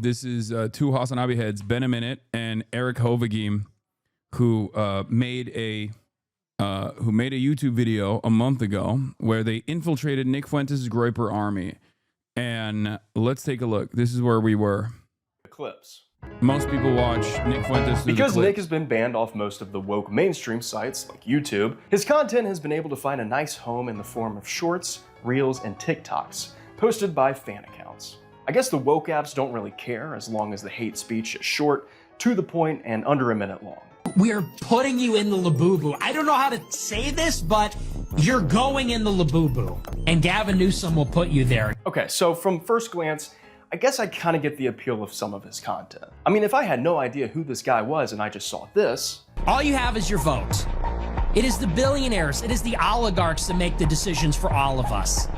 This is two Hasan heads, Ben a Minute and Eric Hovagim, who made a YouTube video a month ago where they infiltrated Nick Fuentes' Groyper army. And let's take a look. This is where we were. Clips. Most people watch Nick Fuentes because Nick has been banned off most of the woke mainstream sites like YouTube. His content has been able to find a nice home in the form of shorts, reels, and TikToks posted by fan accounts. I guess the woke apps don't really care as long as the hate speech is short, to the point, and under a minute long. We're putting you in the Labubu. I don't know how to say this, but you're going in the Labubu. And Gavin Newsom will put you there. Okay, so from first glance, I guess I kind of get the appeal of some of his content. I mean, if I had no idea who this guy was and I just saw this... All you have is your vote. It is the billionaires, it is the oligarchs that make the decisions for all of us.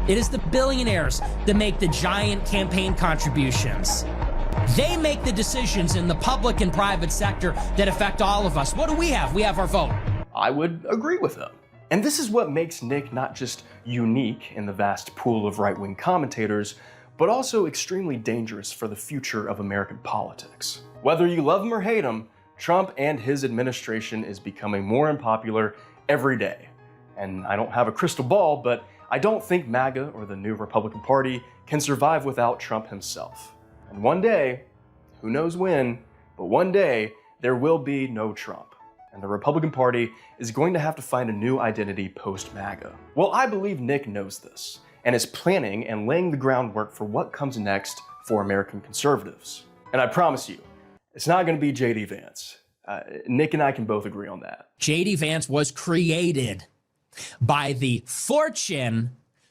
It is the billionaires that make the giant campaign contributions. They make the decisions in the public and private sector that affect all of us. What do we have? We have our vote. I would agree with him. And this is what makes Nick not just unique in the vast pool of right-wing commentators, but also extremely dangerous for the future of American politics. Whether you love him or hate him, Trump and his administration is becoming more unpopular every day. And I don't have a crystal ball, but I don't think MAGA or the new Republican Party can survive without Trump himself. And one day, who knows when, but one day, there will be no Trump. And the Republican Party is going to have to find a new identity post-MAGA. Well, I believe Nick knows this, and is planning and laying the groundwork for what comes next for American conservatives. And I promise you, it's not going to be J.D. Vance. Nick and I can both agree on that. J.D. Vance was created by the fortune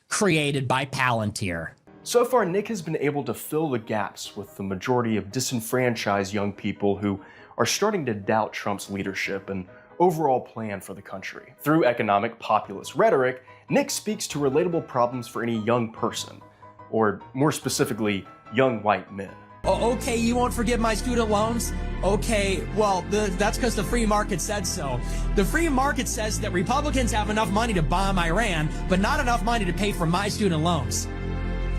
created by Palantir. So far, Nick has been able to fill the gaps with the majority of disenfranchised young people who are starting to doubt Trump's leadership and overall plan for the country. Through economic populist rhetoric, Nick speaks to relatable problems for any young person, or more specifically, young white men. Oh, okay, you won't forgive my student loans? Okay, well, that's because the free market said so. The free market says that Republicans have enough money to bomb Iran, but not enough money to pay for my student loans.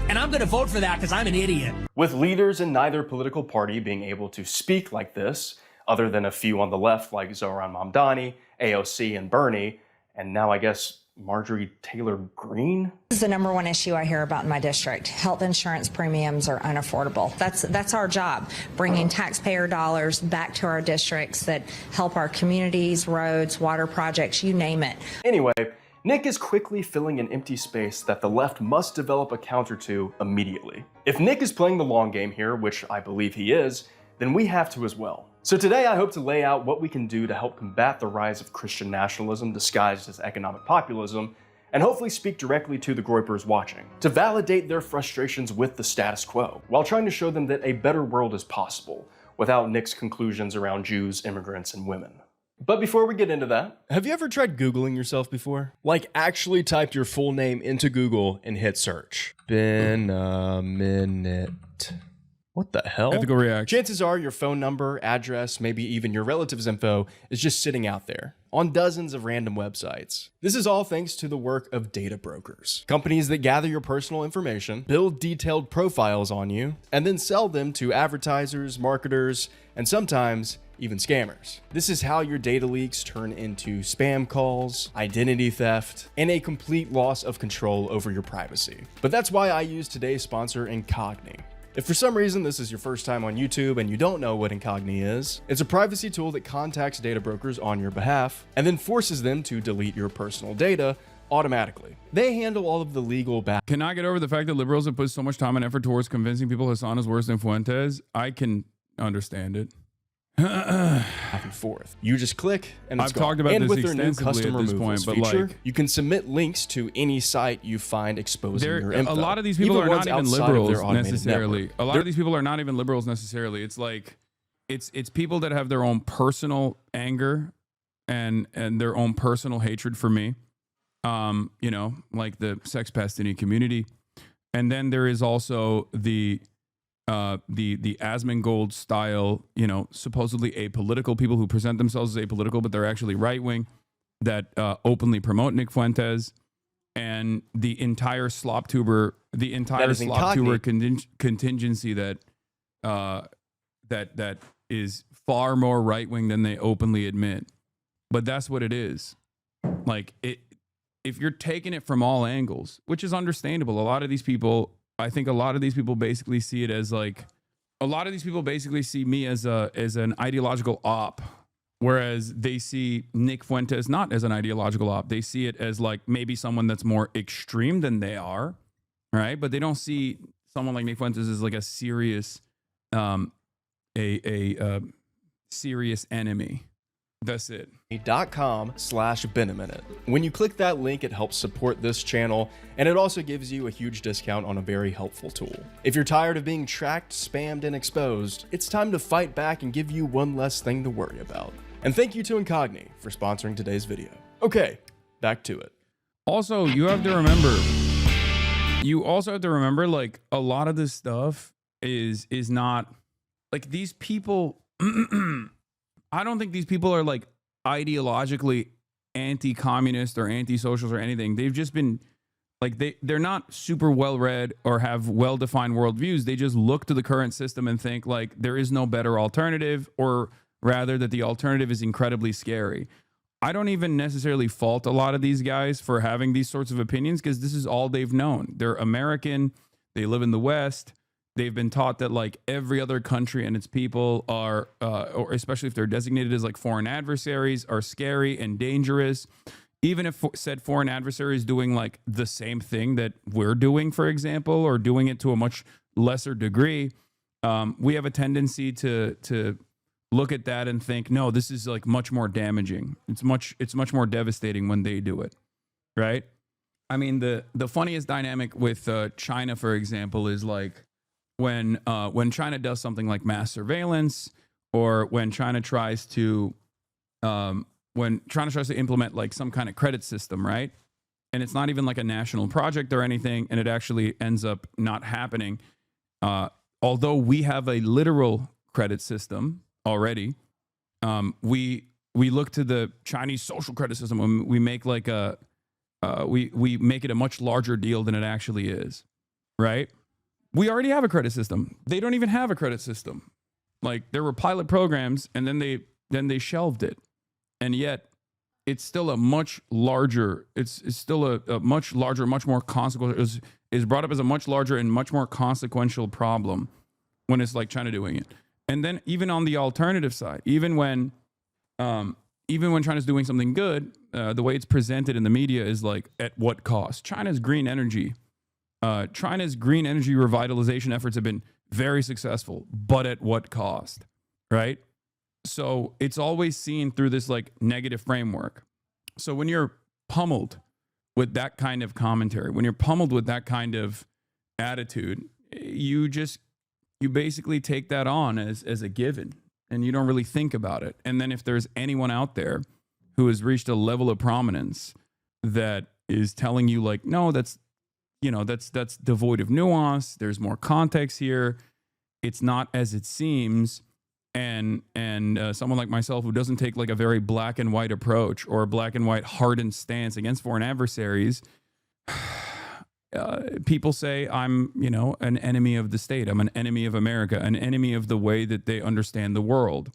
And I'm going to vote for that because I'm an idiot. With leaders in neither political party being able to speak like this, other than a few on the left like Zohran Mamdani, AOC, and Bernie, and now I guess Marjorie Taylor Greene? This is the #1 issue I hear about in my district. Health insurance premiums are unaffordable. That's our job, bringing taxpayer dollars back to our districts that help our communities, roads, water projects, you name it. Anyway, Nick is quickly filling an empty space that the left must develop a counter to immediately. If Nick is playing the long game here, which I believe he is, then we have to as well. So today I hope to lay out what we can do to help combat the rise of Christian nationalism disguised as economic populism, and hopefully speak directly to the Groypers watching, to validate their frustrations with the status quo, while trying to show them that a better world is possible, without Nick's conclusions around Jews, immigrants, and women. But before we get into that, have you ever tried Googling yourself before? Like actually typed your full name into Google and hit search. Ben a Minute. What the hell? Ethical reaction. Chances are your phone number, address, maybe even your relative's info is just sitting out there on dozens of random websites. This is all thanks to the work of data brokers, companies that gather your personal information, build detailed profiles on you, and then sell them to advertisers, marketers, and sometimes even scammers. This is how your data leaks turn into spam calls, identity theft, and a complete loss of control over your privacy. But that's why I use today's sponsor, Incogni. If for some reason this is your first time on YouTube and you don't know what Incogni is, it's a privacy tool that contacts data brokers on your behalf and then forces them to delete your personal data automatically. They handle all of the legal back. Cannot get over the fact that liberals have put so much time and effort towards convincing people Hasan is worse than Fuentes. I can understand it. Back and forth. You just click and it's I've talked about and this with their new extensively custom at this removals point, but feature, like, you can submit links to any site you find exposing your info. a lot of these people are ones not even outside of liberals their automated necessarily. network. A lot of these people are not even liberals necessarily. It's like it's people that have their own personal anger and their own personal hatred for me. You know, like the sex pastini community. And then there is also the Asmongold style, you know, supposedly apolitical people who present themselves as apolitical, but they're actually right wing, that openly promote Nick Fuentes, and the entire slop tuber contingency that that is far more right wing than they openly admit. But that's what it is. Like if you're taking it from all angles, which is understandable. I think a lot of these people basically see it as like, a lot of these people basically see me as an ideological op, whereas they see Nick Fuentes not as an ideological op. They see it as like maybe someone that's more extreme than they are, right? But they don't see someone like Nick Fuentes as like a serious, serious enemy. That's it. .com/BeenAMinute. When you click that link, it helps support this channel, and it also gives you a huge discount on a very helpful tool. If you're tired of being tracked, spammed, and exposed, it's time to fight back and give you one less thing to worry about. And thank you to Incogni for sponsoring today's video. Okay, back to it. Also, you also have to remember, like, a lot of this stuff is not, like, these people, I don't think these people are like ideologically anti-communist or anti-socialist or anything. They've just been like, they're not super well-read or have well-defined worldviews. They just look to the current system and think like there is no better alternative, or rather that the alternative is incredibly scary. I don't even necessarily fault a lot of these guys for having these sorts of opinions, because this is all they've known. They're American. They live in the West. They've been taught that like every other country and its people are, or especially if they're designated as like foreign adversaries, are scary and dangerous. Even if said foreign adversary is doing like the same thing that we're doing, for example, or doing it to a much lesser degree, we have a tendency to look at that and think, no, this is like much more damaging. It's much more devastating when they do it, right? I mean, the funniest dynamic with China, for example, is like, when China does something like mass surveillance, or when China tries to implement like some kind of credit system, right? And it's not even like a national project or anything, and it actually ends up not happening. Although we have a literal credit system already, we look to the Chinese social credit system when we make like we make it a much larger deal than it actually is, right? We already have a credit system. They don't even have a credit system. Like, there were pilot programs, and then they shelved it. And yet it's still a much larger, it's still a much larger, much more consequential, is brought up as a much larger and much more consequential problem when it's like China doing it. And then even on the alternative side, even when China's doing something good, the way it's presented in the media is like, at what cost? China's green energy revitalization efforts have been very successful, but at what cost, right? So it's always seen through this like negative framework. So when you're pummeled with that kind of commentary, when you're pummeled with that kind of attitude, you basically take that on as a given, and you don't really think about it. And then if there's anyone out there who has reached a level of prominence that is telling you like, no, that's devoid of nuance, there's more context here, it's not as it seems, and someone like myself who doesn't take like a very black and white approach or a black and white hardened stance against foreign adversaries, people say I'm, an enemy of the state, I'm an enemy of America, an enemy of the way that they understand the world.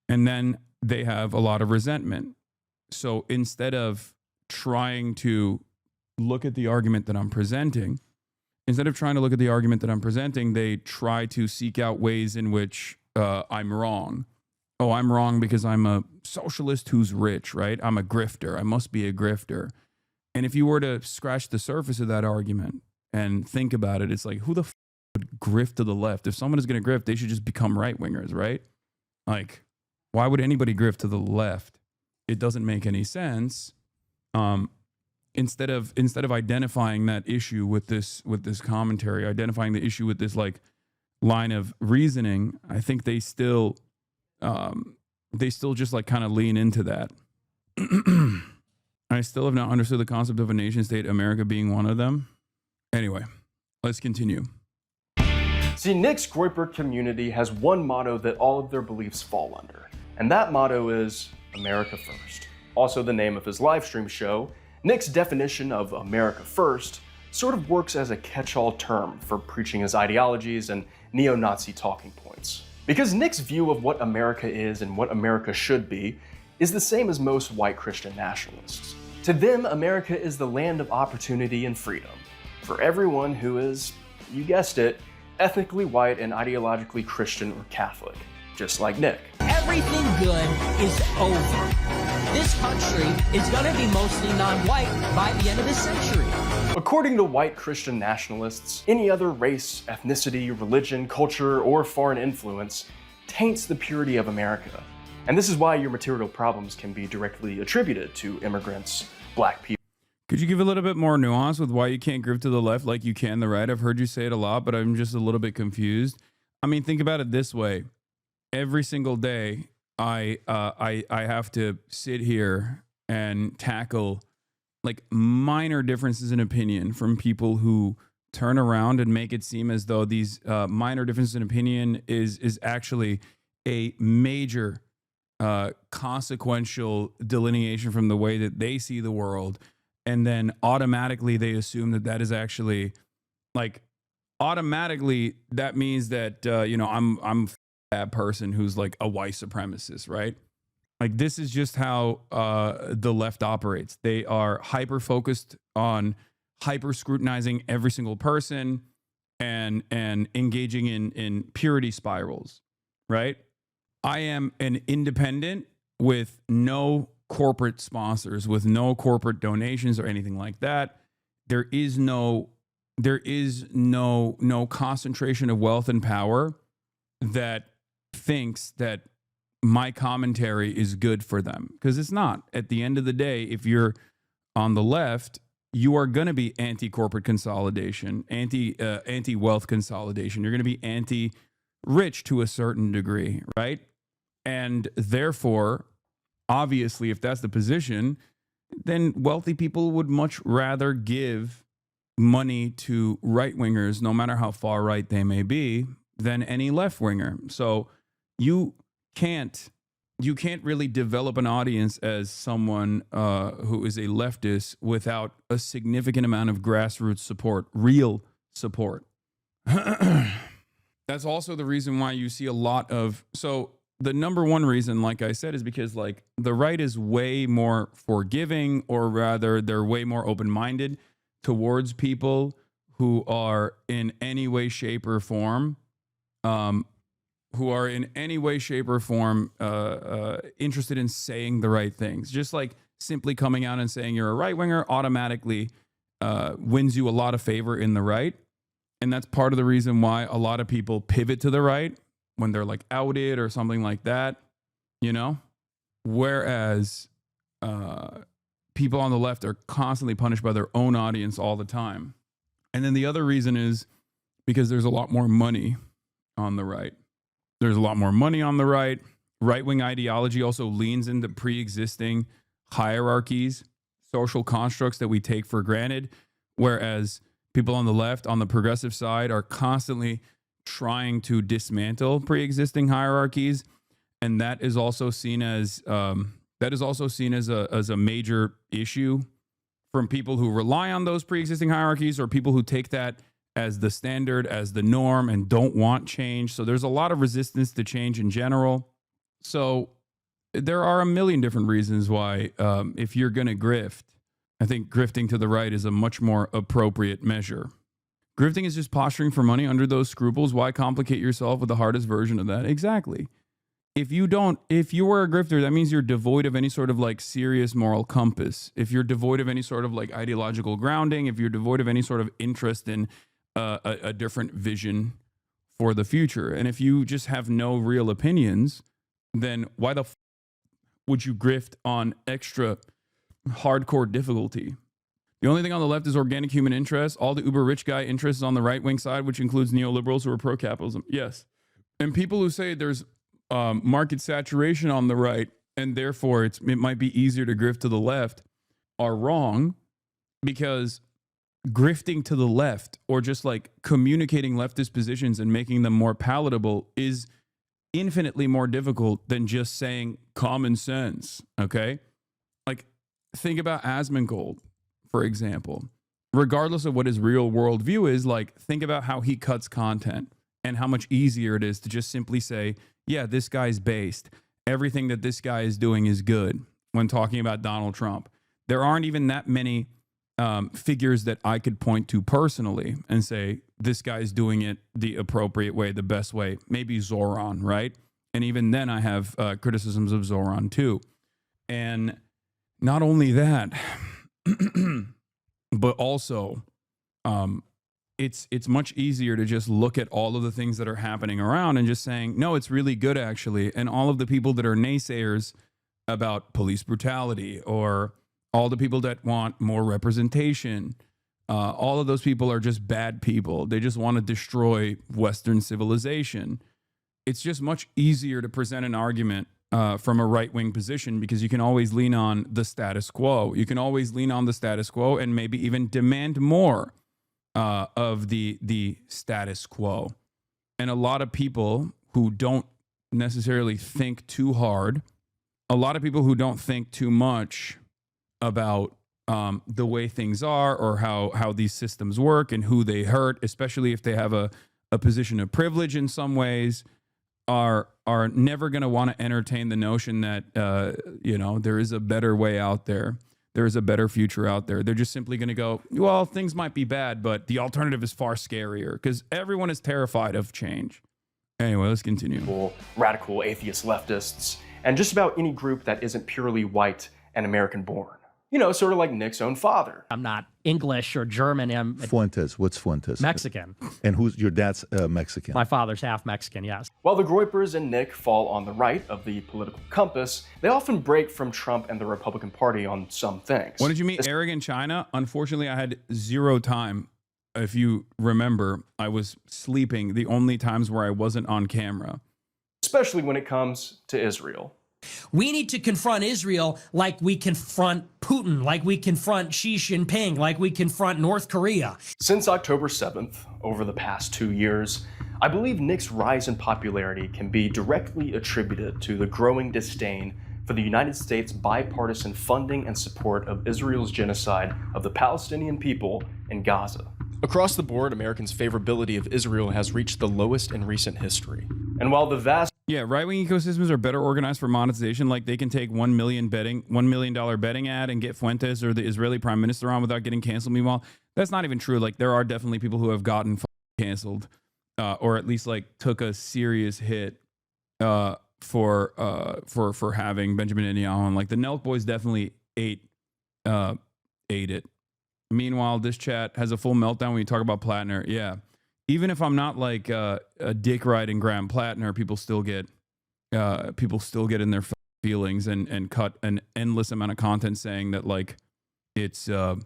And then they have a lot of resentment. So instead of trying to look at the argument that I'm presenting, they try to seek out ways in which I'm wrong. Oh, I'm wrong because I'm a socialist who's rich, right? I'm a grifter. I must be a grifter. And if you were to scratch the surface of that argument and think about it, it's like, who the would grift to the left? If someone is going to grift, they should just become right-wingers, right? Like, why would anybody grift to the left? It doesn't make any sense. Instead of identifying that issue with this commentary, identifying the issue with this like line of reasoning, I think they still just like kind of lean into that. I still have not understood the concept of a nation state, America being one of them. Anyway, let's continue. See, Nick's Groyper community has one motto that all of their beliefs fall under, and that motto is America First. Also the name of his live stream show. Nick's definition of America First sort of works as a catch-all term for preaching his ideologies and neo-Nazi talking points. difference. Because Nick's view of what America is and what America should be is the same as most white Christian nationalists. To them, America is the land of opportunity and freedom for everyone who is, you guessed it, ethnically white and ideologically Christian or Catholic, just like Nick. Everything good is over. This country is going to be mostly non-white by the end of the century. According to white Christian nationalists, any other race, ethnicity, religion, culture, or foreign influence taints the purity of America. And this is why your material problems can be directly attributed to immigrants, black people. Could you give a little bit more nuance with why you can't grift to the left like you can the right? I've heard you say it a lot, but I'm just a little bit confused. I mean, think about it this way. Every single day, I have to sit here and tackle like minor differences in opinion from people who turn around and make it seem as though these minor differences in opinion is actually a major consequential delineation from the way that they see the world. And then automatically they assume that that is actually like automatically that means that, I'm that person who's like a white supremacist, right? Like this is just how the left operates. They are hyper focused on hyper scrutinizing every single person and engaging in purity spirals, right? I am an independent with no corporate sponsors, with no corporate donations or anything like that. There is no concentration of wealth and power that thinks that my commentary is good for them, because it's not. At the end of the day, if you're on the left, you are going to be anti-corporate consolidation, anti-wealth consolidation. You're going to be anti-rich to a certain degree, right? And therefore, obviously, if that's the position, then wealthy people would much rather give money to right-wingers, no matter how far right they may be, than any left-winger. So you can't really develop an audience as someone who is a leftist without a significant amount of grassroots support, real support. That's also the reason why you see a lot of... So the number one reason, like I said, is because like the right is way more forgiving, or rather they're way more open-minded towards people who are in any way, shape, or form interested in saying the right things. Just like simply coming out and saying you're a right winger automatically wins you a lot of favor in the right. And that's part of the reason why a lot of people pivot to the right when they're like outed or something like that, you know? Whereas people on the left are constantly punished by their own audience all the time. And then the other reason is because there's a lot more money on the right. There's a lot more money on the right. Right-wing ideology also leans into pre-existing hierarchies, social constructs that we take for granted, whereas people on the left, on the progressive side, are constantly trying to dismantle pre-existing hierarchies, and that is also seen as a major issue from people who rely on those pre-existing hierarchies, or people who take that as the standard, as the norm, and don't want change. So there's a lot of resistance to change in general. So there are a million different reasons why, if you're going to grift, I think grifting to the right is a much more appropriate measure. Grifting is just posturing for money under those scruples. Why complicate yourself with the hardest version of that? Exactly. If you were a grifter, that means you're devoid of any sort of like serious moral compass. If you're devoid of any sort of like ideological grounding, if you're devoid of any sort of interest in a different vision for the future. And if you just have no real opinions, then why the would you grift on extra hardcore difficulty? The only thing on the left is organic human interest. All the uber rich guy interests on the right wing side, which includes neoliberals who are pro-capitalism. Yes. And people who say there's market saturation on the right, and therefore it might be easier to grift to the left, are wrong, because grifting to the left, or just like communicating leftist positions and making them more palatable, is infinitely more difficult than just saying common sense. Okay. Like think about Asmongold, for example. Regardless of what his real world view is, like think about how he cuts content. and how much easier it is to just simply say, yeah, this guy's based. Everything that this guy is doing is good when talking about Donald Trump. There aren't even that many figures that I could point to personally and say, this guy's doing it the appropriate way, the best way. Maybe Zoran, right? And even then I have criticisms of Zoran too. And not only that, but also it's much easier to just look at all of the things that are happening around and just saying, no, it's really good actually. And all of the people that are naysayers about police brutality, or all the people that want more representation, all of those people are just bad people. They just want to destroy Western civilization. It's just much easier to present an argument from a right-wing position, because you can always lean on the status quo. You can always lean on the status quo and maybe even demand more of the status quo. And a lot of people who don't necessarily think too hard, a lot of people who don't think too much about the way things are, or how these systems work and who they hurt, especially if they have a position of privilege in some ways, are never going to want to entertain the notion that there is a better way out there. There is a better future out there. They're just simply going to go, well, things might be bad, but the alternative is far scarier, because everyone is terrified of change. Anyway, let's continue. Radical atheist leftists, and just about any group that isn't purely white and American born. You know, sort of like Nick's own father. I'm not English or German. I'm Fuentes. What's Fuentes? Mexican. And who's your dad's Mexican? My father's half Mexican, yes. While the Groypers and Nick fall on the right of the political compass, they often break from Trump and the Republican Party on some things. When did you meet Eric in China? Unfortunately, I had zero time. If you remember, I was sleeping the only times where I wasn't on camera. Especially when it comes to Israel. We need to confront Israel like we confront Putin, like we confront Xi Jinping, like we confront North Korea. Since October 7th, over the past 2 years, I believe Nick's rise in popularity can be directly attributed to the growing disdain for the United States' bipartisan funding and support of Israel's genocide of the Palestinian people in Gaza. Across the board, Americans' favorability of Israel has reached the lowest in recent history. And while the vast right-wing ecosystems are better organized for monetization, like they can take $1 million betting ad and get Fuentes or the Israeli prime minister on without getting canceled. Meanwhile, that's not even true. Like, there are definitely people who have gotten canceled, or at least like took a serious hit for having Benjamin Netanyahu on. Like, the Nelk boys definitely ate it. Meanwhile, this chat has a full meltdown when you talk about Plattner. Yeah. Even if I'm not like a dick riding Graham Plattner, people still get in their feelings and cut an endless amount of content saying that, like, it's I'm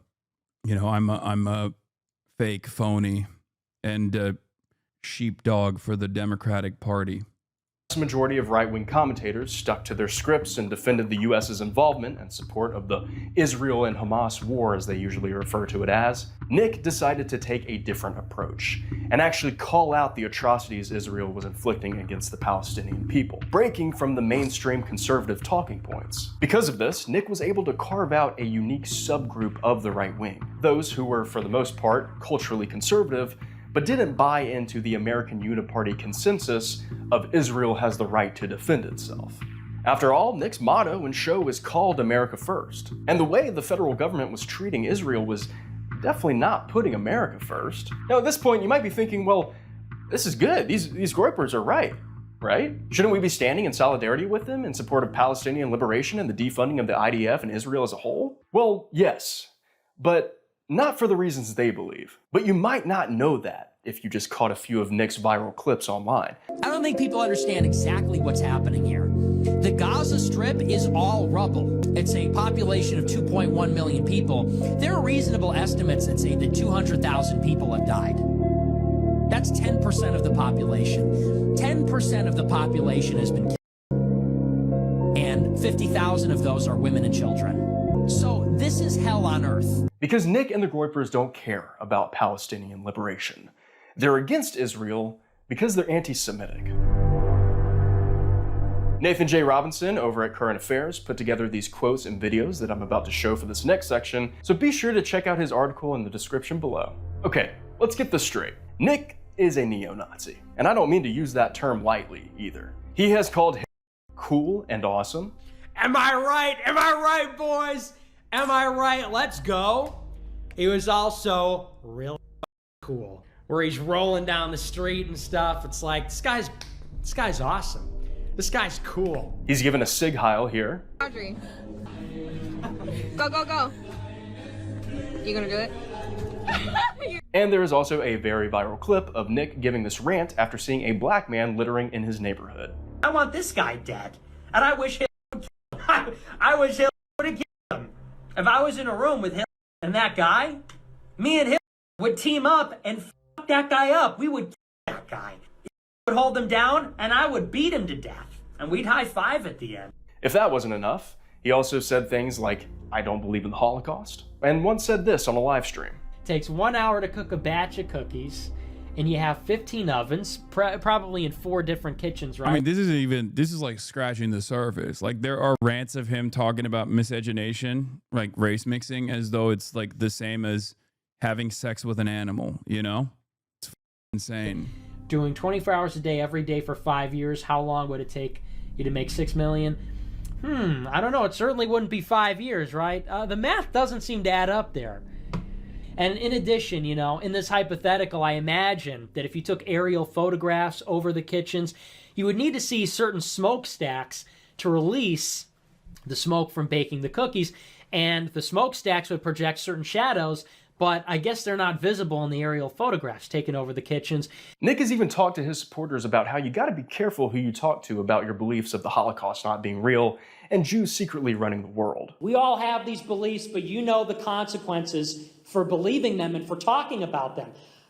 a fake, phony, and a sheepdog for the Democratic Party. The majority of right-wing commentators stuck to their scripts and defended the U.S.'s involvement and support of the Israel and Hamas war, as they usually refer to it as. Nick decided to take a different approach and actually call out the atrocities Israel was inflicting against the Palestinian people, breaking from the mainstream conservative talking points. Because of this, Nick was able to carve out a unique subgroup of the right wing, those who were, for the most part, culturally conservative, but didn't buy into the American Uniparty consensus of Israel has the right to defend itself. After all, Nick's motto and show is called America First, and the way the federal government was treating Israel was definitely not putting America first. Now, at this point, you might be thinking, well, this is good. These Groypers are right? Shouldn't we be standing in solidarity with them in support of Palestinian liberation and the defunding of the IDF and Israel as a whole? Well, yes, but not for the reasons they believe. But you might not know that if you just caught a few of Nick's viral clips online. I don't think people understand exactly what's happening here. The Gaza Strip is all rubble. It's a population of 2.1 million people. There are reasonable estimates that say that 200,000 people have died. That's 10% of the population. 10% of the population has been killed. And 50,000 of those are women and children. So this is hell on earth. Because Nick and the Groypers don't care about Palestinian liberation. They're against Israel because they're anti-Semitic. Nathan J. Robinson over at Current Affairs put together these quotes and videos that I'm about to show for this next section, so be sure to check out his article in the description below. Okay, let's get this straight. Nick is a neo-Nazi. And I don't mean to use that term lightly either. He has called Hitler cool and awesome. Am I right? Am I right, boys? Am I right? Let's go. He was also real cool. Where he's rolling down the street and stuff. It's like, this guy's awesome. This guy's cool. He's given a Sig Heil here. Audrey. Go, go, go. You gonna do it? And there is also a very viral clip of Nick giving this rant after seeing a black man littering in his neighborhood. I want this guy dead. And I wish Hitler would kill him. I wish Hitler would have killed him. If I was in a room with Hitler and that guy, me and Hitler would team up and fuck that guy up. We would kill that guy. He would hold him down and I would beat him to death. And we'd high five at the end. If that wasn't enough, he also said things like, I don't believe in the Holocaust, and once said this on a live stream. Takes 1 hour to cook a batch of cookies, and you have 15 ovens, probably in 4 different kitchens, right? I mean, this is like scratching the surface. Like, there are rants of him talking about miscegenation, like race mixing, as though it's like the same as having sex with an animal, you know? It's insane. Doing 24 hours a day, every day for 5 years, how long would it take you to make $6 million? I don't know. It certainly wouldn't be 5 years, right? The math doesn't seem to add up there. And in addition, you know, in this hypothetical, I imagine that if you took aerial photographs over the kitchens, you would need to see certain smokestacks to release the smoke from baking the cookies, and the smokestacks would project certain shadows, but I guess they're not visible in the aerial photographs taken over the kitchens. Nick has even talked to his supporters about how you gotta be careful who you talk to about your beliefs of the Holocaust not being real and Jews secretly running the world. We all have these beliefs, but you know the consequences for believing them and for talking about them.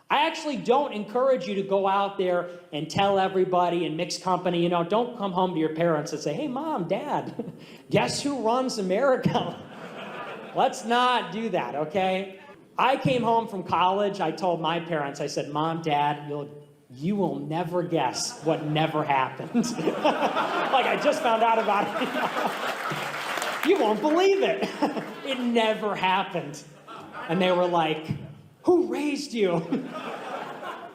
I actually don't encourage you to go out there and tell everybody in mixed company, you know, don't come home to your parents and say, hey, Mom, Dad, guess who runs America? Let's not do that, okay? I came home from college. I told my parents, I said, Mom, Dad, you will never guess what never happened. Like, I just found out about it. You won't believe it. It never happened. And they were like, who raised you?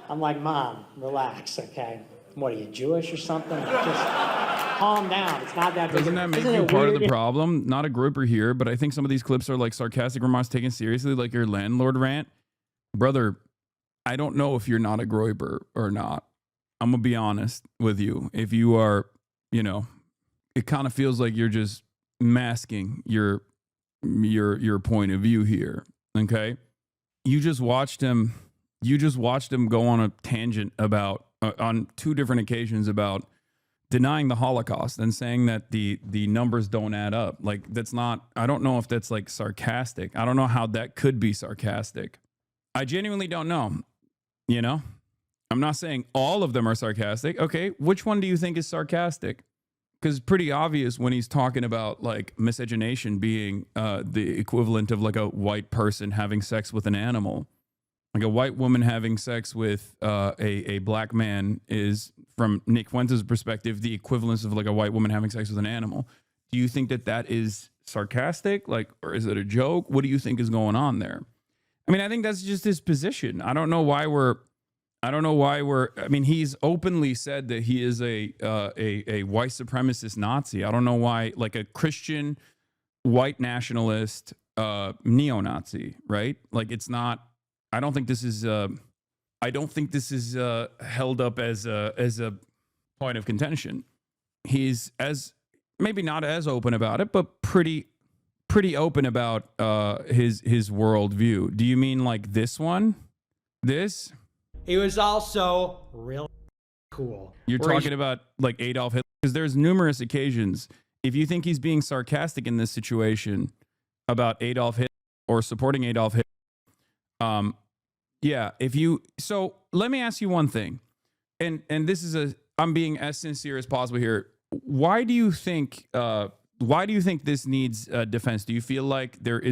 I'm like, Mom, relax, okay? What, are you Jewish or something? Just calm down. It's not that big. Doesn't that make you part of the problem? Not a grouper here, but I think some of these clips are like sarcastic remarks taken seriously, like your landlord rant. Brother, I don't know if you're not a groiper or not. I'm going to be honest with you. If you are, you know, it kind of feels like you're just masking your point of view here, okay? You just watched him go on a tangent about on 2 different occasions about denying the Holocaust and saying that the numbers don't add up. Like, that's not, I don't know if that's like sarcastic. I don't know how that could be sarcastic. I genuinely don't know. You know, I'm not saying all of them are sarcastic. Okay, which one do you think is sarcastic? Because it's pretty obvious when he's talking about like miscegenation being the equivalent of like a white person having sex with an animal. Like a white woman having sex with a black man is, from Nick Fuentes' perspective, the equivalence of like a white woman having sex with an animal. Do you think that that is sarcastic? Like, or is it a joke? What do you think is going on there? I mean, I think that's just his position. I don't know why we're, I mean, he's openly said that he is a white supremacist Nazi. I don't know why, like a Christian white nationalist neo-Nazi, right? Like, it's not, I don't think this is held up as a point of contention. He's maybe not as open about it, but pretty open about his worldview. Do you mean like this one? This? He was also real cool. You're talking about like Adolf Hitler? Because there's numerous occasions. If you think he's being sarcastic in this situation about Adolf Hitler or supporting Adolf Hitler, so let me ask you one thing. And this is I'm being as sincere as possible here. Why do you think this needs defense? Do you feel like there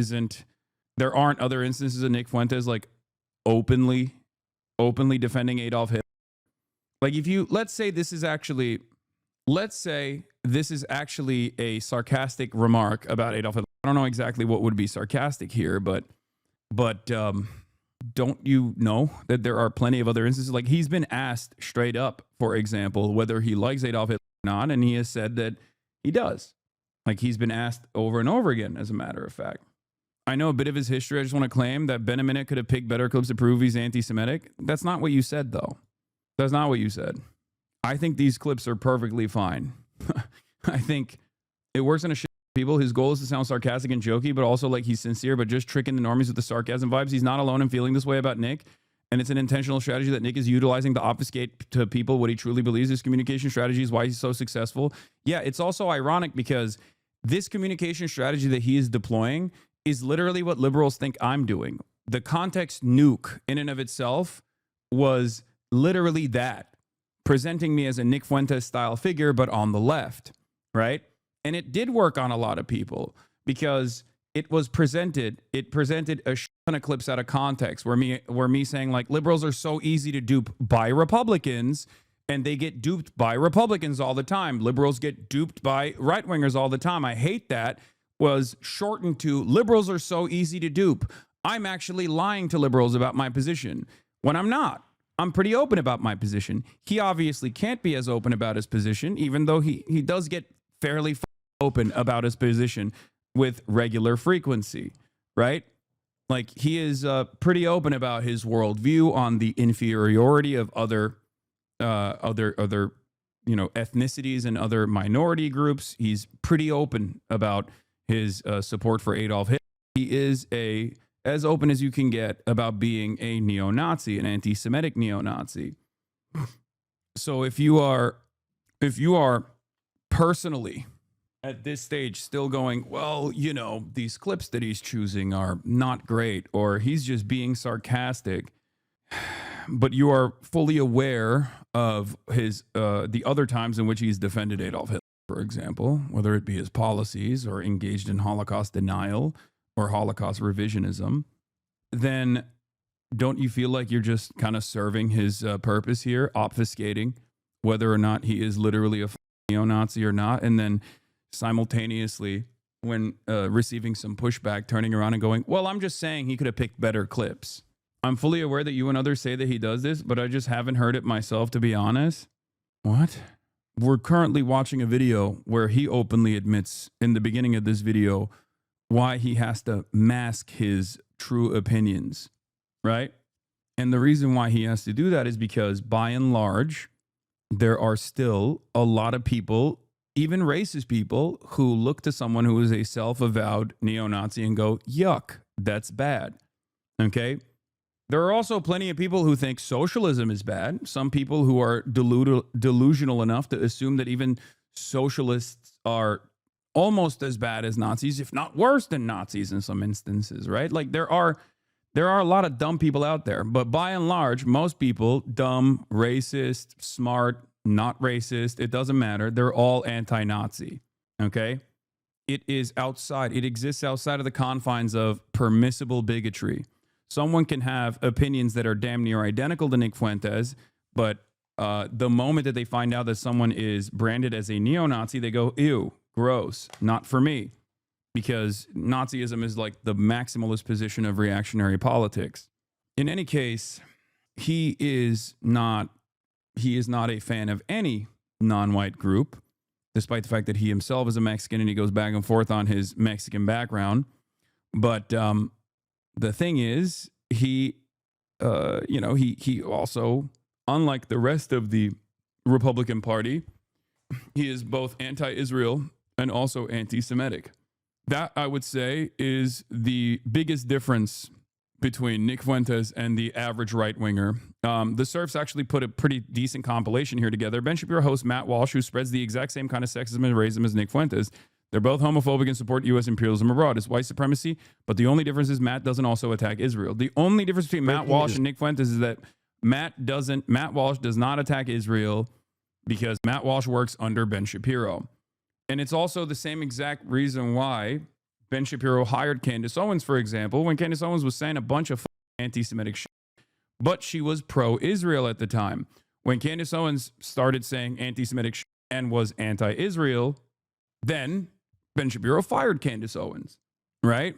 aren't other instances of Nick Fuentes like openly defending Adolf Hitler? Like, let's say this is actually a sarcastic remark about Adolf Hitler. I don't know exactly what would be sarcastic here, but don't you know that there are plenty of other instances? Like, he's been asked straight up, for example, whether he likes Adolf Hitler or not, and he has said that he does. Like, he's been asked over and over again, as a matter of fact. I know a bit of his history. I just want to claim that Ben could have picked better clips to prove he's anti-Semitic. That's not what you said, though. That's not what you said. I think these clips are perfectly fine. I think it works on a shit people. His goal is to sound sarcastic and jokey, but also like he's sincere, but just tricking the normies with the sarcasm vibes. He's not alone in feeling this way about Nick. And it's an intentional strategy that Nick is utilizing to obfuscate to people what he truly believes. His communication strategy is why he's so successful. Yeah, it's also ironic because this communication strategy that he is deploying is literally what liberals think I'm doing. The context nuke in and of itself was literally that, presenting me as a Nick Fuentes style figure, but on the left, right? And it did work on a lot of people because it presented a ton of clips out of context where me saying like liberals are so easy to dupe by Republicans and they get duped by Republicans all the time. Liberals get duped by right-wingers all the time. I hate that. Was shortened to liberals are so easy to dupe. I'm actually lying to liberals about my position when I'm not. I'm pretty open about my position. He obviously can't be as open about his position, even though he does get fairly open about his position with regular frequency, right? Like he is pretty open about his worldview on the inferiority of other ethnicities and other minority groups. He's pretty open about his support for Adolf Hitler. He is as open as you can get about being a neo-Nazi, an anti-Semitic neo-Nazi. So if you are personally at this stage still going, well, you know, these clips that he's choosing are not great, or he's just being sarcastic, but you are fully aware of his the other times in which he's defended Adolf Hitler, for example, whether it be his policies or engaged in Holocaust denial or Holocaust revisionism, then don't you feel like you're just kind of serving his purpose here, obfuscating whether or not he is literally a neo-Nazi or not, and then simultaneously, when receiving some pushback, turning around and going, well, I'm just saying he could have picked better clips. I'm fully aware that you and others say that he does this, but I just haven't heard it myself, to be honest. What? We're currently watching a video where he openly admits in the beginning of this video why he has to mask his true opinions, right? And the reason why he has to do that is because by and large, there are still a lot of people, even racist people, who look to someone who is a self-avowed neo-Nazi and go, yuck, that's bad. Okay? There are also plenty of people who think socialism is bad. Some people who are delusional enough to assume that even socialists are almost as bad as Nazis, if not worse than Nazis in some instances, right? Like there are a lot of dumb people out there, but by and large, most people, dumb, racist, smart, not racist, it doesn't matter. They're all anti-Nazi, okay? It exists outside of the confines of permissible bigotry. Someone can have opinions that are damn near identical to Nick Fuentes, but the moment that they find out that someone is branded as a neo-Nazi, they go, ew, gross, not for me. Because Nazism is like the maximalist position of reactionary politics. In any case, he is not a fan of any non-white group, despite the fact that he himself is a Mexican and he goes back and forth on his Mexican background. But the thing is, he also, unlike the rest of the Republican Party, he is both anti-Israel and also anti-Semitic. That, I would say, is the biggest difference between Nick Fuentes and the average right-winger. The Surfs actually put a pretty decent compilation here together. Ben Shapiro hosts Matt Walsh, who spreads the exact same kind of sexism and racism as Nick Fuentes. They're both homophobic and support U.S. imperialism abroad. It's white supremacy, but the only difference is Matt doesn't also attack Israel. The only difference between Matt Walsh and Nick Fuentes is that Matt Walsh does not attack Israel because Matt Walsh works under Ben Shapiro. And it's also the same exact reason why Ben Shapiro hired Candace Owens, for example, when Candace Owens was saying a bunch of anti-Semitic shit, but she was pro-Israel at the time. When Candace Owens started saying anti-Semitic shit and was anti-Israel, then Ben Shapiro fired Candace Owens, right?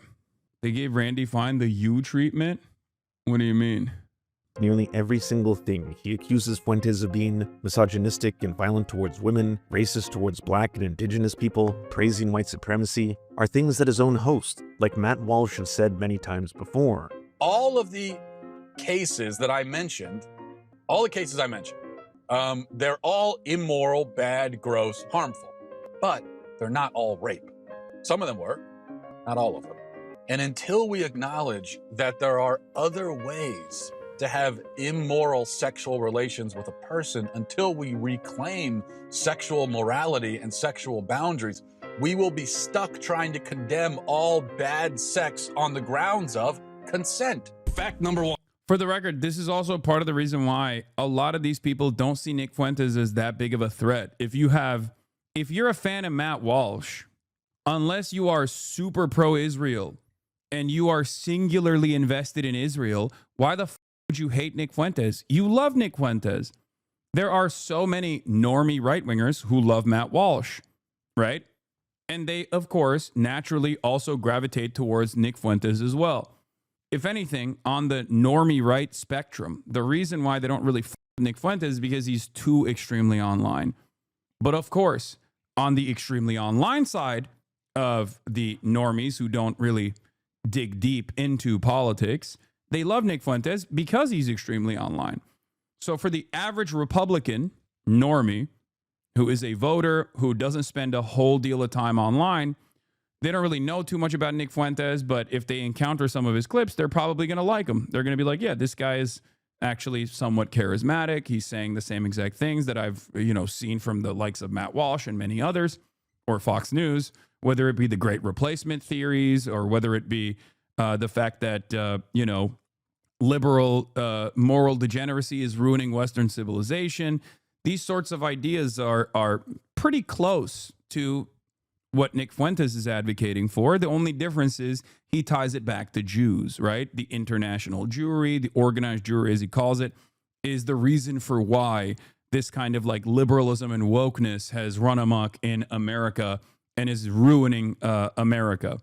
They gave Randy Fine the U treatment. What do you mean? Nearly every single thing he accuses Fuentes of being misogynistic and violent towards women, racist towards black and indigenous people, praising white supremacy, are things that his own host, like Matt Walsh, have said many times before. All of the cases that I mentioned, they're all immoral, bad, gross, harmful, but they're not all rape. Some of them were, not all of them. And until we acknowledge that there are other ways to have immoral sexual relations with a person, until we reclaim sexual morality and sexual boundaries, we will be stuck trying to condemn all bad sex on the grounds of consent. Fact number one. For the record, this is also part of the reason why a lot of these people don't see Nick Fuentes as that big of a threat. If you're a fan of Matt Walsh, unless you are super pro-Israel and you are singularly invested in Israel, why the would you hate Nick Fuentes? You love Nick Fuentes. There are so many normie right-wingers who love Matt Walsh, right? And they, of course, naturally also gravitate towards Nick Fuentes as well. If anything, on the normie right spectrum, the reason why they don't really f Nick Fuentes is because he's too extremely online. But of course, on the extremely online side of the normies who don't really dig deep into politics, they love Nick Fuentes because he's extremely online. So for the average Republican normie who is a voter who doesn't spend a whole deal of time online, they don't really know too much about Nick Fuentes, but if they encounter some of his clips, they're probably going to like him. They're going to be like, yeah, this guy is actually somewhat charismatic. He's saying the same exact things that I've, seen from the likes of Matt Walsh and many others, or Fox News, whether it be the great replacement theories or whether it be the fact that, liberal moral degeneracy is ruining Western civilization. These sorts of ideas are pretty close to what Nick Fuentes is advocating for. The only difference is he ties it back to Jews, right? The international Jewry, the organized Jewry, as he calls it, is the reason for why this kind of like liberalism and wokeness has run amok in America and is ruining America.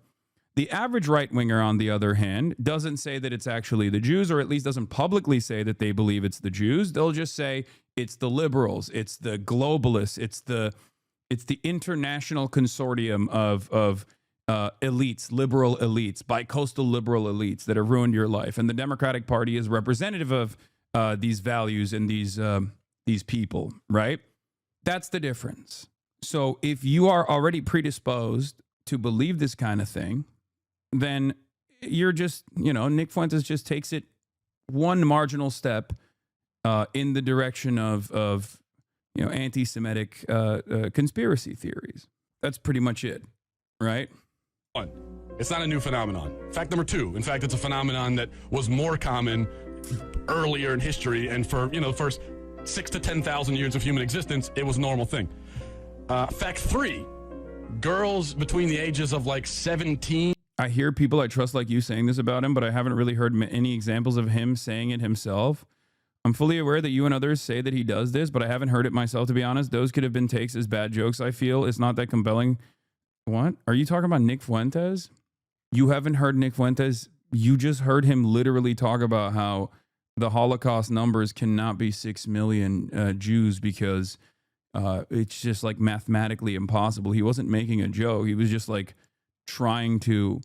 The average right-winger, on the other hand, doesn't say that it's actually the Jews, or at least doesn't publicly say that they believe it's the Jews. They'll just say it's the liberals, it's the globalists, it's the international consortium of elites, liberal elites, bicoastal liberal elites that have ruined your life. And the Democratic Party is representative of these values and these people, right? That's the difference. So if you are already predisposed to believe this kind of thing, then you're just, Nick Fuentes just takes it one marginal step in the direction of anti-Semitic conspiracy theories. That's pretty much it, right? One, it's not a new phenomenon. Fact number two, in fact, it's a phenomenon that was more common earlier in history, and for the first 6,000 to 10,000 years of human existence, it was a normal thing. Fact three, girls between the ages of like 17. I hear people I trust like you saying this about him, but I haven't really heard any examples of him saying it himself. I'm fully aware that you and others say that he does this, but I haven't heard it myself, to be honest. Those could have been takes as bad jokes, I feel. It's not that compelling. What? Are you talking about Nick Fuentes? You haven't heard Nick Fuentes? You just heard him literally talk about how the Holocaust numbers cannot be 6 million Jews because it's just like mathematically impossible. He wasn't making a joke. He was just like trying to,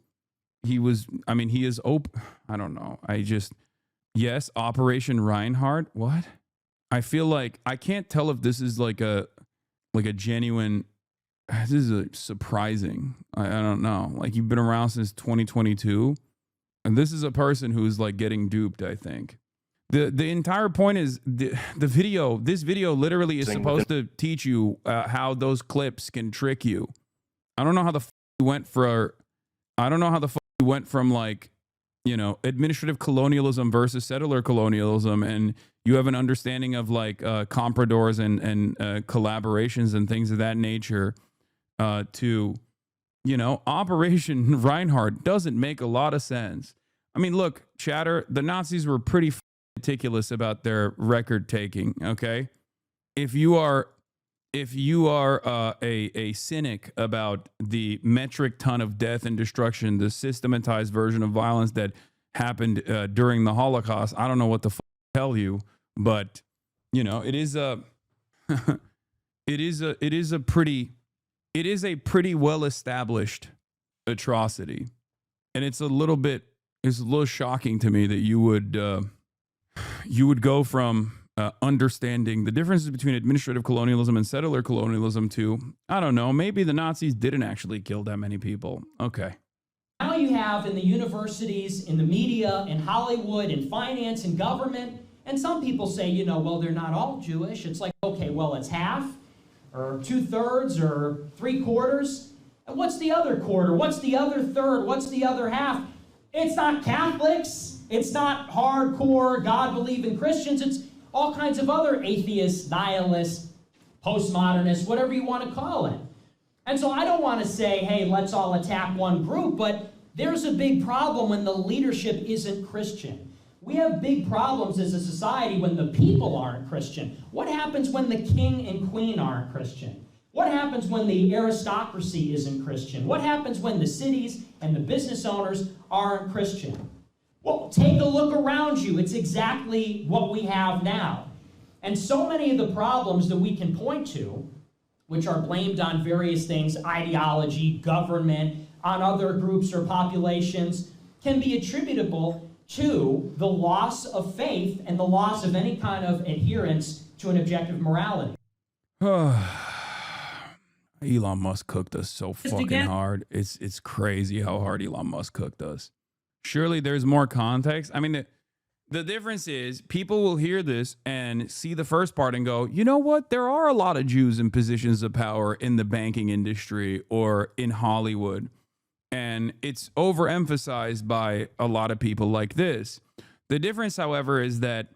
he is open. I don't know. Yes, Operation Reinhardt. What? I feel like I can't tell if this is like a genuine. This is surprising. I don't know. Like, you've been around since 2022, and this is a person who's like getting duped. I think the entire point is the video. This video literally is supposed to teach you how those clips can trick you. I don't know how the you went from like, administrative colonialism versus settler colonialism, and you have an understanding of like compradors and collaborations and things of that nature to, Operation Reinhardt doesn't make a lot of sense. I mean, look, chatter, the Nazis were pretty meticulous about their record taking, okay? If you are a cynic about the metric ton of death and destruction, the systematized version of violence that happened during the Holocaust. I don't know what to tell you, but it is a it is a pretty well established atrocity, and it's a little shocking to me that you would go from understanding the differences between administrative colonialism and settler colonialism to, I don't know, maybe the Nazis didn't actually kill that many people. Okay. Now you have in the universities, in the media, in Hollywood, in finance, in government, and some people say, well, they're not all Jewish. It's like, okay, well, it's half, or 2/3, or 3/4. And what's the other quarter? What's the other third? What's the other half? It's not Catholics. It's not hardcore God-believing Christians. It's all kinds of other atheists, nihilists, postmodernists, whatever you want to call it. And so I don't want to say, hey, let's all attack one group, but there's a big problem when the leadership isn't Christian. We have big problems as a society when the people aren't Christian. What happens when the king and queen aren't Christian? What happens when the aristocracy isn't Christian? What happens when the cities and the business owners aren't Christian? Well, take a look around you. It's exactly what we have now. And so many of the problems that we can point to, which are blamed on various things, ideology, government, on other groups or populations, can be attributable to the loss of faith and the loss of any kind of adherence to an objective morality. Elon Musk cooked us so fucking hard. It's crazy how hard Elon Musk cooked us. Surely there's more context. I mean, the difference is people will hear this and see the first part and go, you know what? There are a lot of Jews in positions of power in the banking industry or in Hollywood. And it's overemphasized by a lot of people like this. The difference, however, is that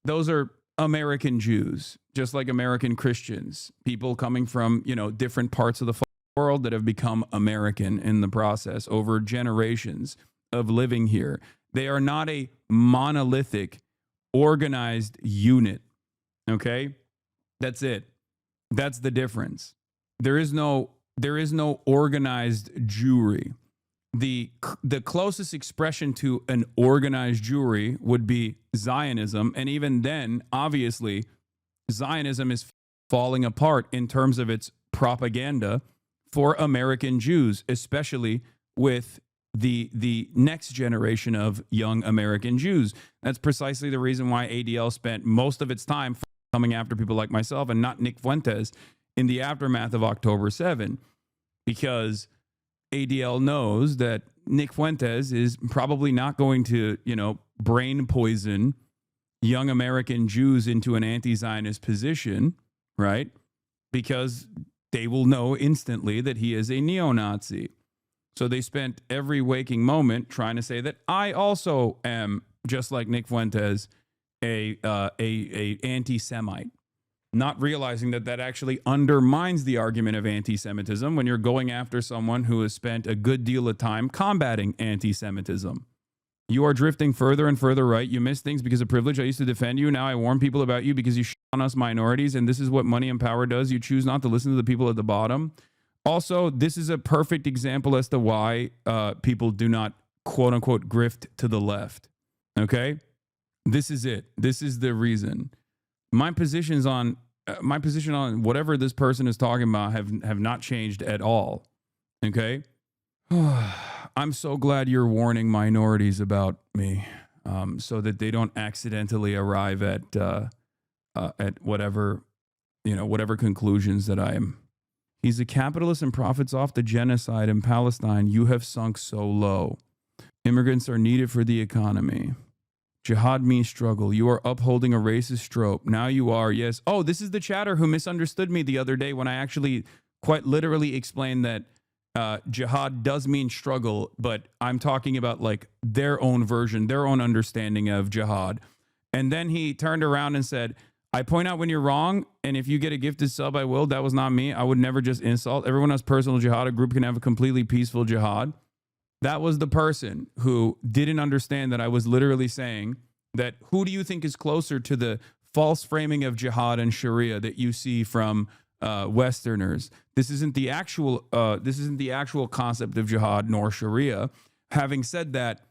those are American Jews, just like American Christians, people coming from, different parts of the world that have become American in the process over generations of living here. They are not a monolithic, organized unit. Okay? That's it. That's the difference. There is no organized Jewry. The closest expression to an organized Jewry would be Zionism. And even then, obviously, Zionism is falling apart in terms of its propaganda for American Jews, especially with the next generation of young American Jews. That's precisely the reason why ADL spent most of its time coming after people like myself and not Nick Fuentes in the aftermath of October 7, because ADL knows that Nick Fuentes is probably not going to, brain poison young American Jews into an anti-Zionist position, right? Because they will know instantly that he is a neo-Nazi. So they spent every waking moment trying to say that I also am, just like Nick Fuentes, a anti-Semite, not realizing that actually undermines the argument of anti-Semitism when you're going after someone who has spent a good deal of time combating anti-Semitism. You are drifting further and further right. You miss things because of privilege. I used to defend you. Now I warn people about you because you shit on us minorities, and this is what money and power does. You choose not to listen to the people at the bottom. Also, this is a perfect example as to why people do not, quote unquote, grift to the left. Okay? This is it. This is the reason. My position on whatever this person is talking about have not changed at all. Okay? I'm so glad you're warning minorities about me, so that they don't accidentally arrive at whatever conclusions that I am. He's a capitalist and profits off the genocide in Palestine. You have sunk so low. Immigrants are needed for the economy. Jihad means struggle. You are upholding a racist trope. Now you are, yes. Oh, this is the chatter who misunderstood me the other day when I actually quite literally explained that jihad does mean struggle, but I'm talking about like their own version, their own understanding of jihad. And then he turned around and said, I point out when you're wrong, and if you get a gifted sub, I will. That was not me. I would never just insult. Everyone has personal jihad. A group can have a completely peaceful jihad. That was the person who didn't understand that I was literally saying that who do you think is closer to the false framing of jihad and Sharia that you see from Westerners? This isn't the actual concept of jihad nor Sharia. Having said that,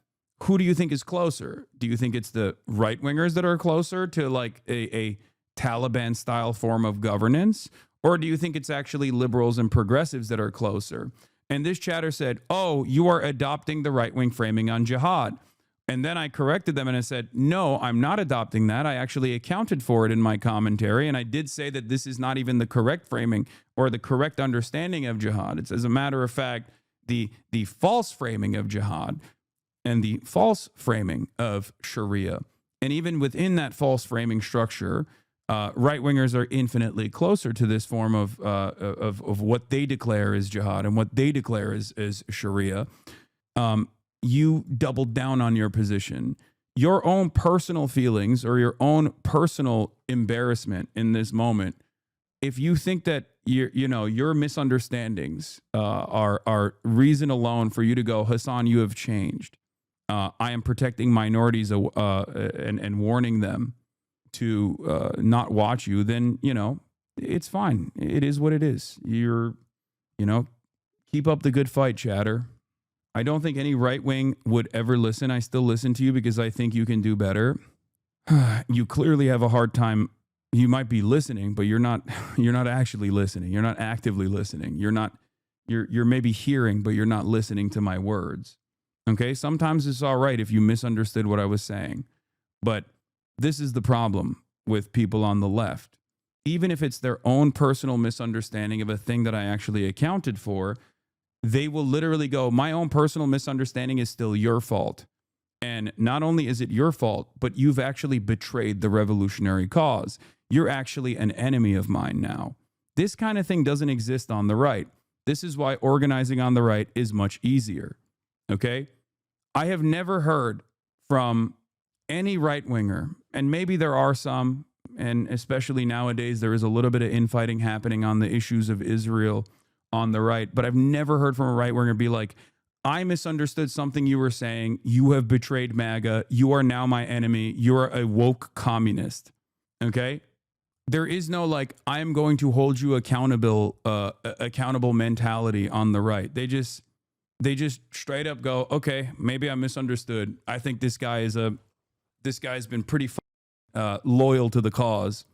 who do you think is closer? Do you think it's the right wingers that are closer to like a Taliban style form of governance? Or do you think it's actually liberals and progressives that are closer? And this chatter said, oh, you are adopting the right wing framing on jihad. And then I corrected them and I said, no, I'm not adopting that. I actually accounted for it in my commentary. And I did say that this is not even the correct framing or the correct understanding of jihad. It's, as a matter of fact, the false framing of jihad and the false framing of Sharia. And even within that false framing structure, right wingers are infinitely closer to this form of what they declare is jihad and what they declare is Sharia. You doubled down on your position. Your own personal feelings or your own personal embarrassment in this moment, if you think that your misunderstandings are reason alone for you to go, Hasan, you have changed. I am protecting minorities and warning them to not watch you, then, it's fine. It is what it is. Keep up the good fight, chatter. I don't think any right wing would ever listen. I still listen to you because I think you can do better. You clearly have a hard time. You might be listening, but you're not actually listening. You're not actively listening. You're maybe hearing, but you're not listening to my words. Okay? Sometimes it's all right if you misunderstood what I was saying. But this is the problem with people on the left. Even if it's their own personal misunderstanding of a thing that I actually accounted for, they will literally go, my own personal misunderstanding is still your fault. And not only is it your fault, but you've actually betrayed the revolutionary cause. You're actually an enemy of mine now. This kind of thing doesn't exist on the right. This is why organizing on the right is much easier. Okay? I have never heard from any right winger, and maybe there are some, and especially nowadays, there is a little bit of infighting happening on the issues of Israel on the right, but I've never heard from a right winger be like, I misunderstood something you were saying. You have betrayed MAGA. You are now my enemy. You're a woke communist. Okay? There is no like, I am going to hold you accountable mentality on the right. They just straight up go, okay, maybe I misunderstood. I think this guy's been pretty loyal to the cause.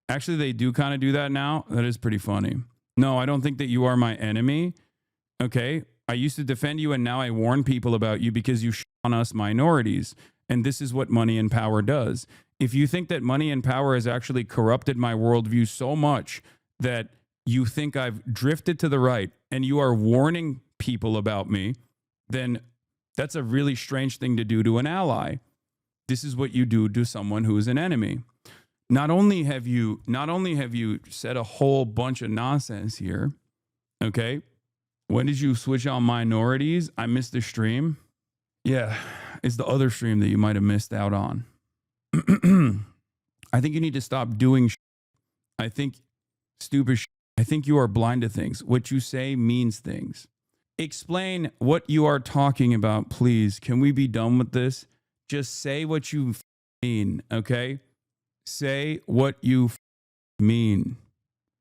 Actually, they do kind of do that now. That is pretty funny. No, I don't think that you are my enemy. Okay. I used to defend you and now I warn people about you because you on us minorities. And this is what money and power does. If you think that money and power has actually corrupted my worldview so much that you think I've drifted to the right and you are warning people about me, then that's a really strange thing to do to an ally. This is what you do to someone who is an enemy. Not only have you said a whole bunch of nonsense here, okay? When did you switch on minorities? I missed the stream. Yeah, it's the other stream that you might have missed out on. I think you need to stop doing I think stupid I think you are blind to things. What you say means things. Explain what you are talking about, please. Can we be done with this? Just say what you mean, okay? Say what you mean.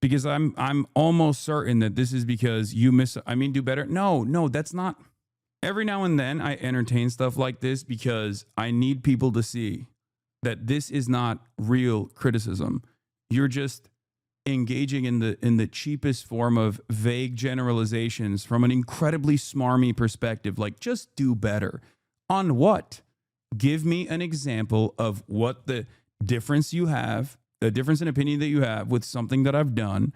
Because I'm almost certain that this is because you do better. No, that's not. Every now and then I entertain stuff like this because I need people to see that this is not real criticism. You're just engaging in the cheapest form of vague generalizations from an incredibly smarmy perspective. Like, just do better. On what? Give me an example of what the difference you have, the difference in opinion that you have with something that I've done.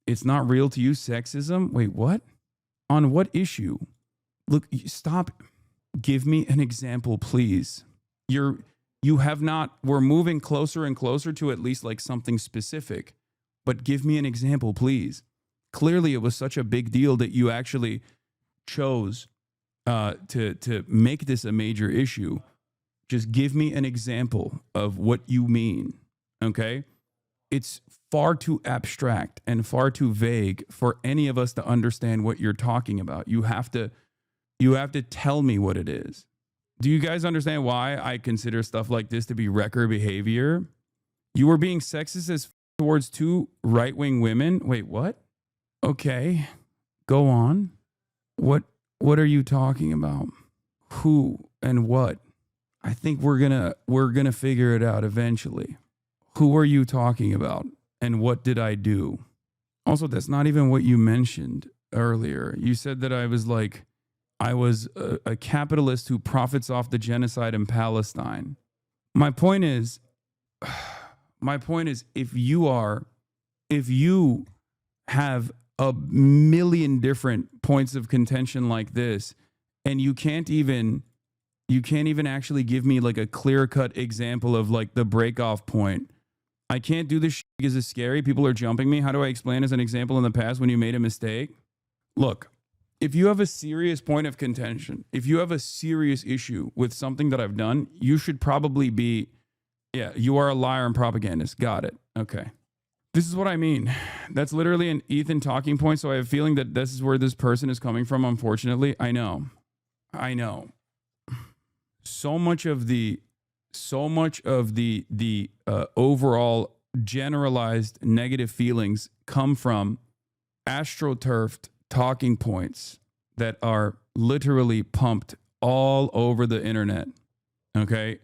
It's not real to you, sexism? Wait, what? On what issue? Look, stop. Give me an example, please. We're moving closer and closer to at least like something specific, but give me an example, please. Clearly it was such a big deal that you actually chose to make this a major issue. Just give me an example of what you mean, okay? It's far too abstract and far too vague for any of us to understand what you're talking about. You have to tell me what it is. Do you guys understand why I consider stuff like this to be wrecker behavior? You were being sexist as towards two right-wing women? Wait, what? Okay, go on. What are you talking about? who and what. I think we're gonna figure it out eventually. Who are you talking about? And what did I do? Also, that's not even what you mentioned earlier. You said that I was a capitalist who profits off the genocide in Palestine. My point is, if you have a million different points of contention like this, and you can't even actually give me like a clear-cut example of like the break-off point. I can't do this shit because it's scary. People are jumping me. How do I explain as an example in the past when you made a mistake? Look, if you have a serious point of contention, if you have a serious issue with something that I've done, you should probably be, yeah, you are a liar and propagandist. Got it. Okay. This is what I mean. That's literally an Ethan talking point. So I have a feeling that this is where this person is coming from. Unfortunately, I know. So much of the overall generalized negative feelings come from astroturfed talking points that are literally pumped all over the internet. Okay.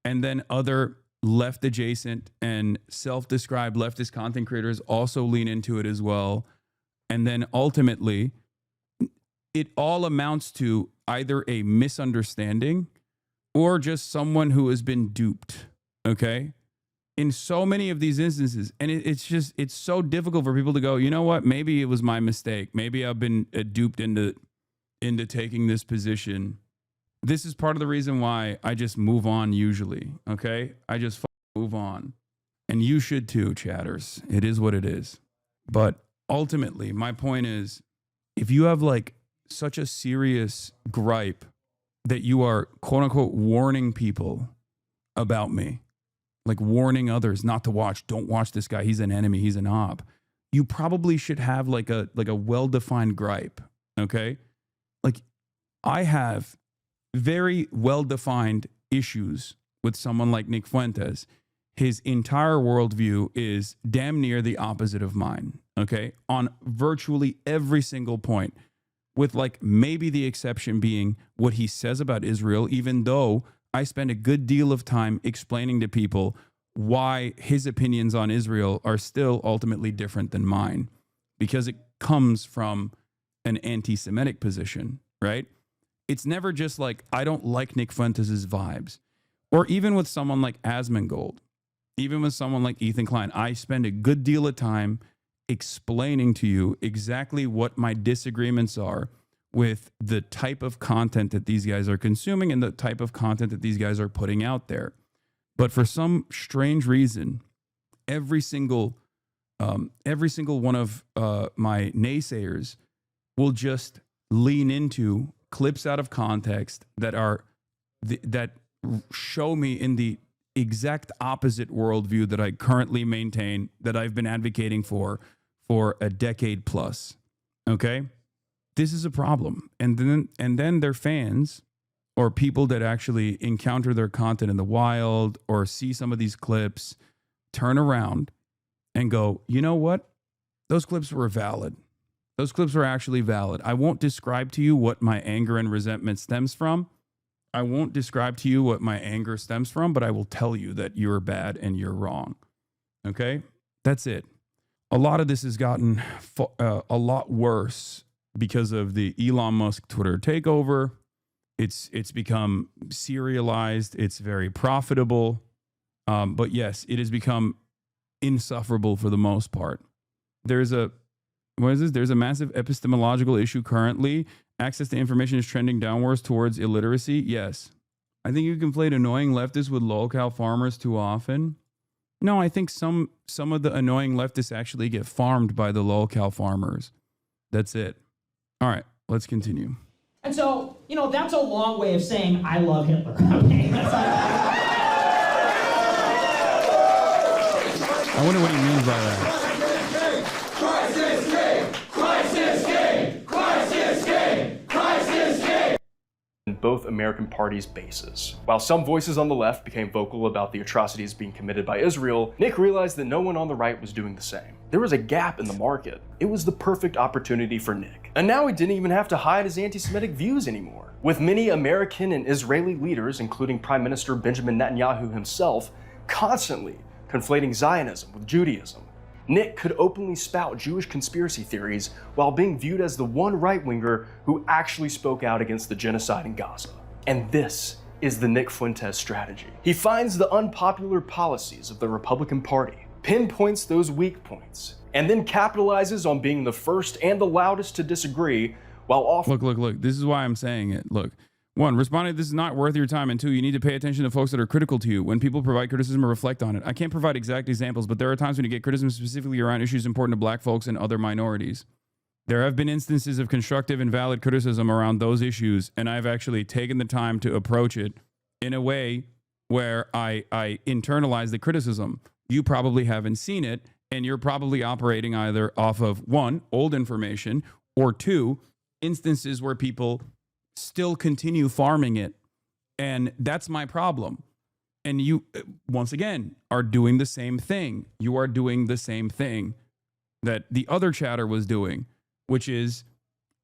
And then other left adjacent and self-described leftist content creators also lean into it as well. And then ultimately, it all amounts to either a misunderstanding or just someone who has been duped. Okay. In so many of these instances. And it's so difficult for people to go, you know what? Maybe it was my mistake. Maybe I've been duped into taking this position. This is part of the reason why I just move on usually. Okay. I just move on. And you should too, chatters. It is what it is. But ultimately, my point is, if you have like such a serious gripe that you are quote unquote warning people about me, like warning others not to watch, don't watch this guy, he's an enemy, he's an op, you probably should have like a well-defined gripe. Okay. Like I have very well-defined issues with someone like Nick Fuentes. His entire worldview is damn near the opposite of mine. Okay. On virtually every single point, with like maybe the exception being what he says about Israel, even though I spend a good deal of time explaining to people why his opinions on Israel are still ultimately different than mine, because it comes from an anti-Semitic position, right? It's never just like, I don't like Nick Fuentes' vibes. Or even with someone like Asmongold, even with someone like Ethan Klein, I spend a good deal of time explaining to you exactly what my disagreements are with the type of content that these guys are consuming and the type of content that these guys are putting out there. But for some strange reason, every single one of my naysayers will just lean into clips out of context that show me in the exact opposite worldview that I currently maintain, that I've been advocating for a decade plus. Okay? This is a problem. And then their fans or people that actually encounter their content in the wild or see some of these clips turn around and go, you know what? Those clips were valid. Those clips were actually valid. I won't describe to you what my anger and resentment stems from. I won't describe to you what my anger stems from, but I will tell you that you're bad and you're wrong. Okay? That's it. A lot of this has gotten a lot worse because of the Elon Musk Twitter takeover. It's become serialized. It's very profitable. But yes, it has become insufferable for the most part. There's a massive epistemological issue currently. Access to information is trending downwards towards illiteracy. Yes. I think you conflate annoying leftists with lolcow farmers too often. No, I think some of the annoying leftists actually get farmed by the lolcow farmers. That's it. All right, let's continue. And so, that's a long way of saying I love Hitler. Okay, I wonder what he means by that. Both American American Party's bases. While some voices on the left became vocal about the atrocities being committed by Israel, Nick realized that no one on the right was doing the same. There was a gap in the market. It was the perfect opportunity for Nick. And now he didn't even have to hide his anti-Semitic views anymore. With many American and Israeli leaders, including Prime Minister Benjamin Netanyahu himself, constantly conflating Zionism with Judaism, Nick could openly spout Jewish conspiracy theories while being viewed as the one right-winger who actually spoke out against the genocide in Gaza. And this is the Nick Fuentes strategy. He finds the unpopular policies of the Republican Party, pinpoints those weak points, and then capitalizes on being the first and the loudest to disagree while offering— Look. This is why I'm saying it. Look. One, responding, this is not worth your time. And two, you need to pay attention to folks that are critical to you. When people provide criticism or reflect on it, I can't provide exact examples, but there are times when you get criticism specifically around issues important to black folks and other minorities. There have been instances of constructive and valid criticism around those issues, and I've actually taken the time to approach it in a way where I internalize the criticism. You probably haven't seen it, and you're probably operating either off of, one, old information, or two, instances where people still continue farming it. And that's my problem. And you, once again, are doing the same thing. You are doing the same thing that the other chatter was doing, which is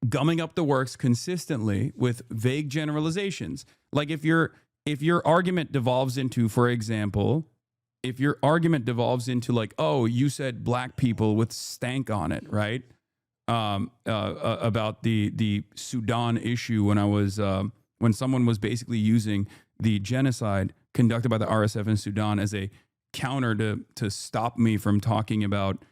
gumming up the works consistently with vague generalizations. Like if your argument devolves into, for example, if your argument devolves into like, oh, you said black people with stank on it, right? About the Sudan issue when someone was basically using the genocide conducted by the RSF in Sudan as a counter to stop me from talking about,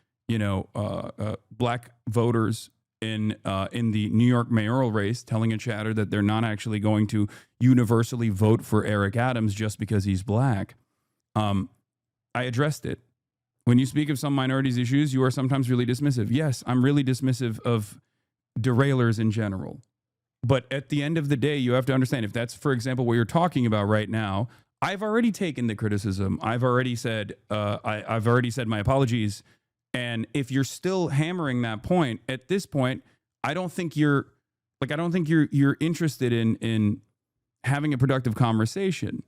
black voters in the New York mayoral race, telling a chatter that they're not actually going to universally vote for Eric Adams just because he's black. I addressed it. When you speak of some minorities' issues, you are sometimes really dismissive. Yes, I'm really dismissive of derailers in general. But at the end of the day, you have to understand, if that's, for example, what you're talking about right now, I've already taken the criticism. I've already said I've already said my apologies. And if you're still hammering that point, at this point, I don't think you're interested in having a productive conversation.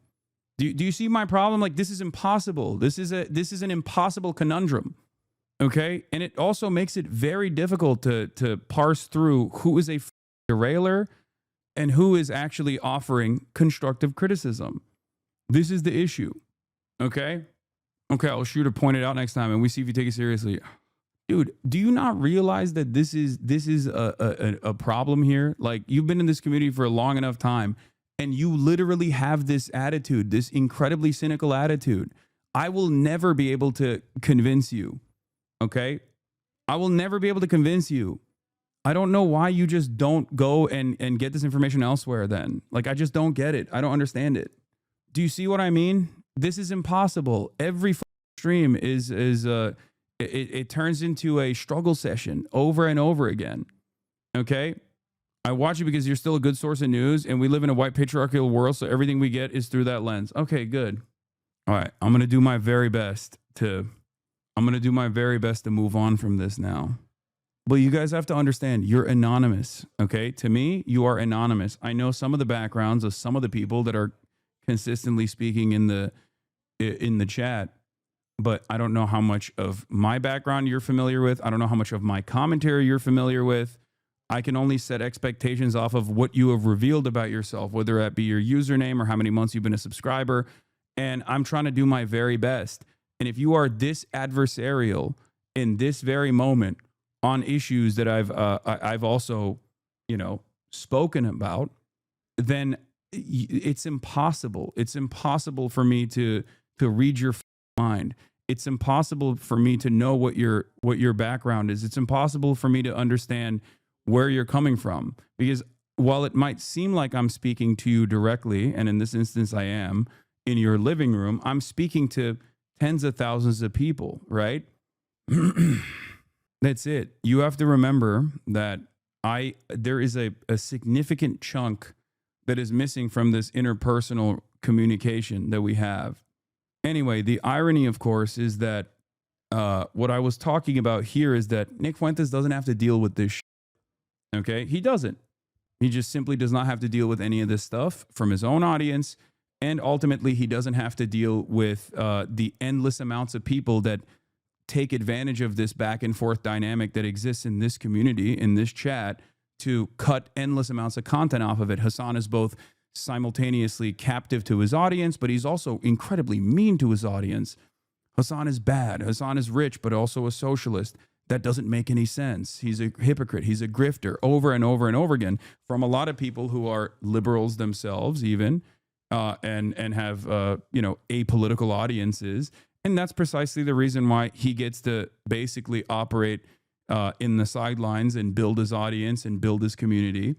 Do you see my problem? Like, this is impossible. This is an impossible conundrum. Okay. And it also makes it very difficult to parse through who is a derailer and who is actually offering constructive criticism. This is the issue. Okay. I'll shoot or point it out next time and we see if you take it seriously. Dude, do you not realize that this is a problem here? Like, you've been in this community for a long enough time, and you literally have this attitude, this incredibly cynical attitude. I will never be able to convince you, okay? I will never be able to convince you. I don't know why you just don't go and get this information elsewhere then. Like, I just don't get it. I don't understand it. Do you see what I mean? This is impossible. Every stream it turns into a struggle session over and over again, okay? I watch it because you're still a good source of news, and we live in a white patriarchal world, so everything we get is through that lens. Okay, good. All right, I'm going to do my very best to move on from this now. But you guys have to understand, you're anonymous, okay? To me, you are anonymous. I know some of the backgrounds of some of the people that are consistently speaking in the chat, but I don't know how much of my background you're familiar with. I don't know how much of my commentary you're familiar with. I can only set expectations off of what you have revealed about yourself, whether that be your username or how many months you've been a subscriber. And I'm trying to do my very best. And if you are this adversarial in this very moment on issues that I've also, spoken about, then it's impossible. It's impossible for me to read your mind. It's impossible for me to know what your background is. It's impossible for me to understand where you're coming from, because while it might seem like I'm speaking to you directly, and in this instance I am, in your living room, I'm speaking to tens of thousands of people, right? That's it. You have to remember that there is a significant chunk that is missing from this interpersonal communication that we have. Anyway, the irony, of course, is that what I was talking about here is that Nick Fuentes doesn't have to deal with this shit. Okay? He doesn't. He just simply does not have to deal with any of this stuff from his own audience. And ultimately, he doesn't have to deal with the endless amounts of people that take advantage of this back and forth dynamic that exists in this community, in this chat, to cut endless amounts of content off of it. Hasan is both simultaneously captive to his audience, but he's also incredibly mean to his audience. Hasan is bad. Hasan is rich, but also a socialist. That doesn't make any sense. He's a hypocrite. He's a grifter over and over and over again from a lot of people who are liberals themselves, even, and have, apolitical audiences. And that's precisely the reason why he gets to basically operate in the sidelines and build his audience and build his community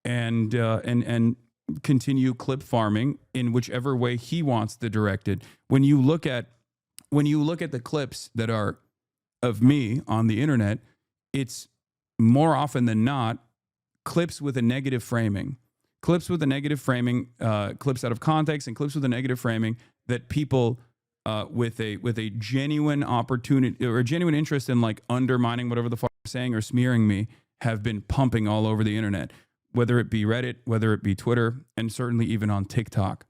and continue clip farming in whichever way he wants to direct it. When you look at the clips that are of me on the internet, it's more often than not clips with a negative framing. Clips with a negative framing, clips out of context, and clips with a negative framing that people with a genuine opportunity or a genuine interest in like undermining whatever the fuck I'm saying or smearing me have been pumping all over the internet, whether it be Reddit, whether it be Twitter, and certainly even on TikTok.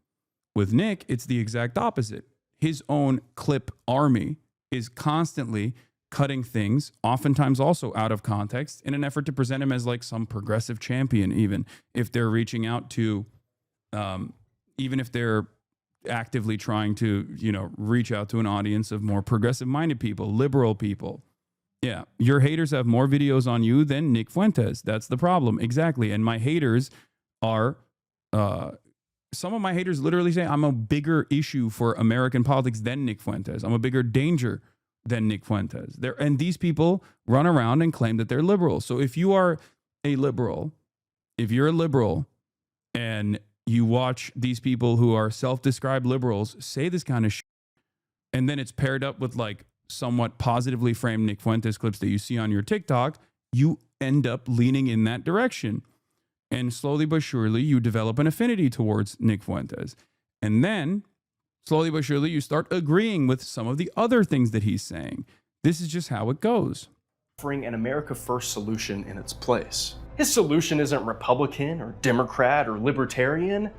With Nick, it's the exact opposite. His own clip army is constantly cutting things, oftentimes also out of context, in an effort to present him as like some progressive champion, even if they're reaching out to, even if they're actively trying to, reach out to an audience of more progressive-minded people, liberal people. Yeah, your haters have more videos on you than Nick Fuentes. That's the problem. Exactly. And my haters are, some of my haters literally say I'm a bigger issue for American politics than Nick Fuentes. I'm a bigger danger than Nick Fuentes. And these people run around and claim that they're liberal. So if you are a liberal, if you're a liberal and you watch these people who are self-described liberals say this kind of shit, and then it's paired up with like somewhat positively framed Nick Fuentes clips that you see on your TikTok, you end up leaning in that direction. And slowly but surely, you develop an affinity towards Nick Fuentes. And then, slowly but surely, you start agreeing with some of the other things that he's saying. This is just how it goes. Offering an America First solution in its place. His solution isn't Republican or Democrat or Libertarian.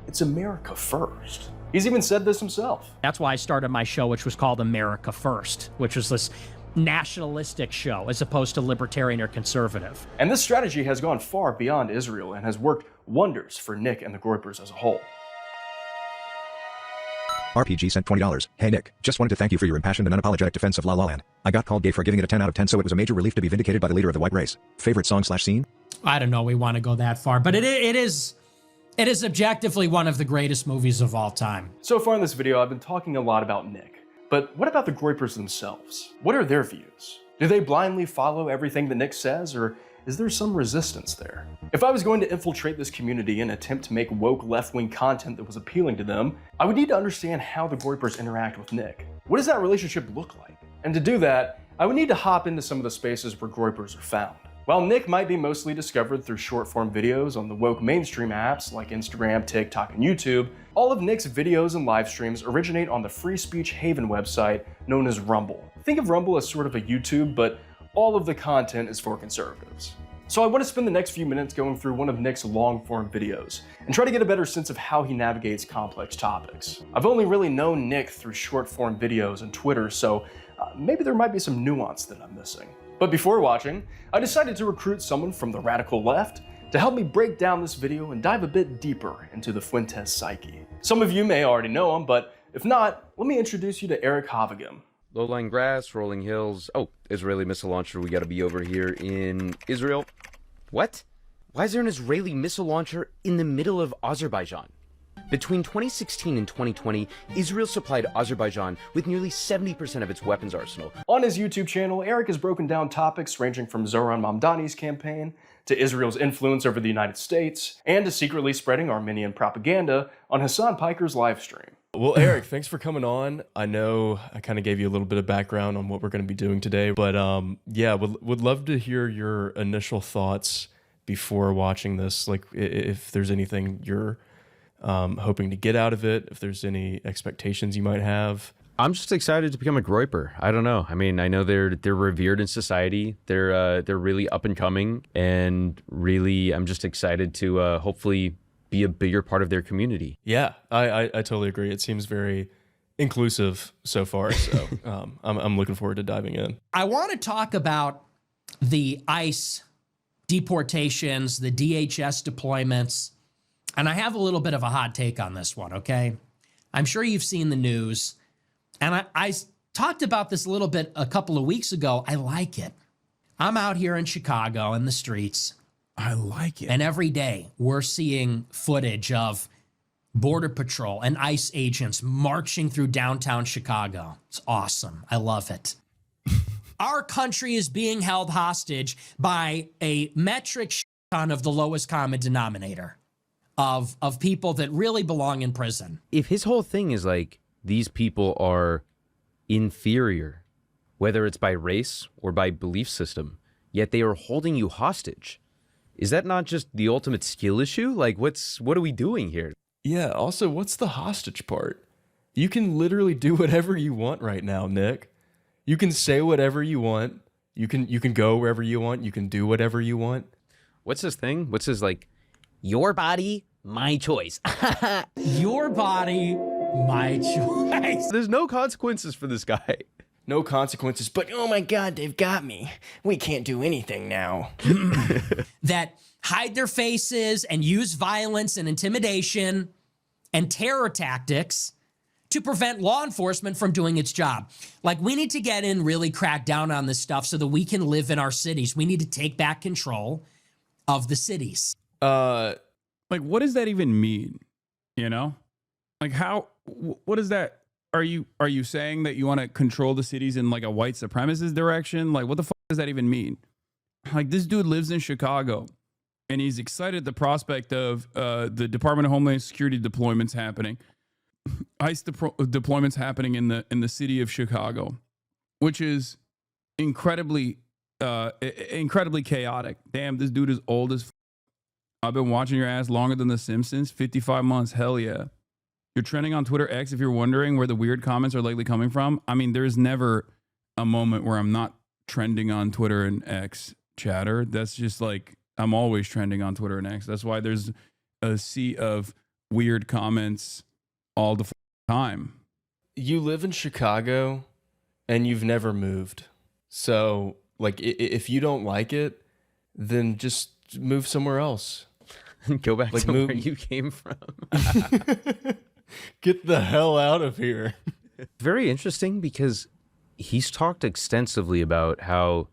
It's America First. He's even said this himself. That's why I started my show, which was called America First, which was this nationalistic show as opposed to libertarian or conservative. And this strategy has gone far beyond Israel and has worked wonders for Nick and the Groypers as a whole. RPG sent $20. Hey Nick, just wanted to thank you for your impassioned and unapologetic defense of La La Land. I got called gay for giving it a 10 out of 10, so it was a major relief to be vindicated by the leader of the white race. Favorite song/scene? I don't know we want to go that far, but it is objectively one of the greatest movies of all time. So far in this video, I've been talking a lot about Nick. But what about the Groypers themselves? What are their views? Do they blindly follow everything that Nick says, or is there some resistance there? If I was going to infiltrate this community and attempt to make woke left-wing content that was appealing to them, I would need to understand how the Groypers interact with Nick. What does that relationship look like? And to do that, I would need to hop into some of the spaces where Groypers are found. While Nick might be mostly discovered through short-form videos on the woke mainstream apps like Instagram, TikTok, and YouTube, all of Nick's videos and live streams originate on the free speech haven website known as Rumble. Think of Rumble as sort of a YouTube, but all of the content is for conservatives. So I want to spend the next few minutes going through one of Nick's long-form videos and try to get a better sense of how he navigates complex topics. I've only really known Nick through short-form videos and Twitter, so maybe there might be some nuance that I'm missing. But before watching, I decided to recruit someone from the radical left to help me break down this video and dive a bit deeper into the Fuentes psyche. Some of you may already know him, but if not, let me introduce you to Eric Hovigam. Low-lying grass, rolling hills. Oh, Israeli missile launcher. We gotta be over here in Israel. What? Why is there an Israeli missile launcher in the middle of Azerbaijan? Between 2016 and 2020, Israel supplied Azerbaijan with nearly 70% of its weapons arsenal. On his YouTube channel, Eric has broken down topics ranging from Zoran Mamdani's campaign, to Israel's influence over the United States, and to secretly spreading Armenian propaganda on Hasan Piker's livestream. Well, Eric, thanks for coming on. I know I kind of gave you a little bit of background on what we're going to be doing today, but yeah, would love to hear your initial thoughts before watching this, like if there's anything you're hoping to get out of it, if there's any expectations you might have. I'm just excited to become a Groyper. I don't know. I mean, I know they're revered in society. They're really up and coming, and really, I'm just excited to hopefully be a bigger part of their community. Yeah, I totally agree. It seems very inclusive so far. So I'm looking forward to diving in. I want to talk about the ICE deportations, the DHS deployments, and I have a little bit of a hot take on this one, okay? I'm sure you've seen the news. And I talked about this a little bit a couple of weeks ago. I like it. I'm out here in Chicago in the streets. I like it. And every day we're seeing footage of Border Patrol and ICE agents marching through downtown Chicago. It's awesome. I love it. Our country is being held hostage by a metric ton of the lowest common denominator of people that really belong in prison. If his whole thing is like, these people are inferior, whether it's by race or by belief system, yet they are holding you hostage. Is that not just the ultimate skill issue? Like, what are we doing here? Yeah, also, what's the hostage part? You can literally do whatever you want right now, Nick. You can say whatever you want. You can go wherever you want. You can do whatever you want. What's his thing? What's his, like, your body, my choice. Your body, my choice. There's no consequences for this guy. No consequences, but oh my God, they've got me. We can't do anything now. That hide their faces and use violence and intimidation and terror tactics to prevent law enforcement from doing its job. Like, we need to get in, really crack down on this stuff so that we can live in our cities. We need to take back control of the cities. Like, what does that even mean? You know? Like, what is that? Are you saying that you want to control the cities in like a white supremacist direction? Like, what the fuck does that even mean? Like, this dude lives in Chicago and he's excited at the prospect of the Department of Homeland Security deployments happening. ICE deployments happening in the city of Chicago, which is incredibly chaotic. Damn, this dude is old as I've been watching your ass longer than The Simpsons. 55 months. Hell yeah. You're trending on Twitter X if you're wondering where the weird comments are lately coming from. I mean, there's never a moment where I'm not trending on Twitter and X chatter. That's just like, I'm always trending on Twitter and X. That's why there's a sea of weird comments all the time. You live in Chicago and you've never moved. So, like, if you don't like it, then just move somewhere else. Go back to where you came from. Get the hell out of here. Very interesting because he's talked extensively about how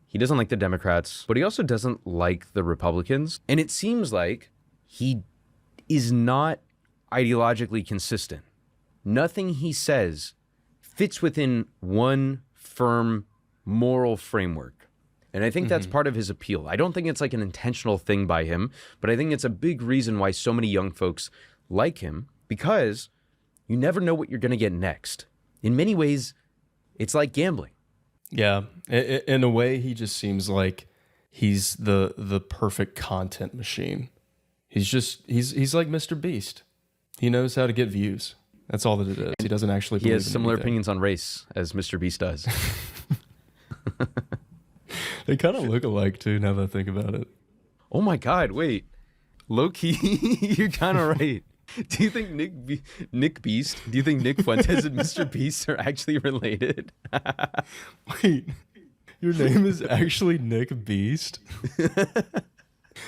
he doesn't like the Democrats, but he also doesn't like the Republicans. And it seems like he is not ideologically consistent. Nothing he says fits within one firm moral framework. And I think that's part of his appeal. I don't think it's like an intentional thing by him, but I think it's a big reason why so many young folks like him, because you never know what you're going to get next. In many ways, it's like gambling. Yeah. In a way, he just seems like he's the perfect content machine. He's like Mr. Beast. He knows how to get views. That's all that it is. He doesn't actually believe in has similar anything. opinions on race as Mr. Beast does. They kind of look alike, too, now that I think about it. Oh my God, wait. Low-key, you're kind of right. Do you think Nick Beast, do you think Nick Fuentes and Mr. Beast are actually related? Wait, your name is actually Nick Beast?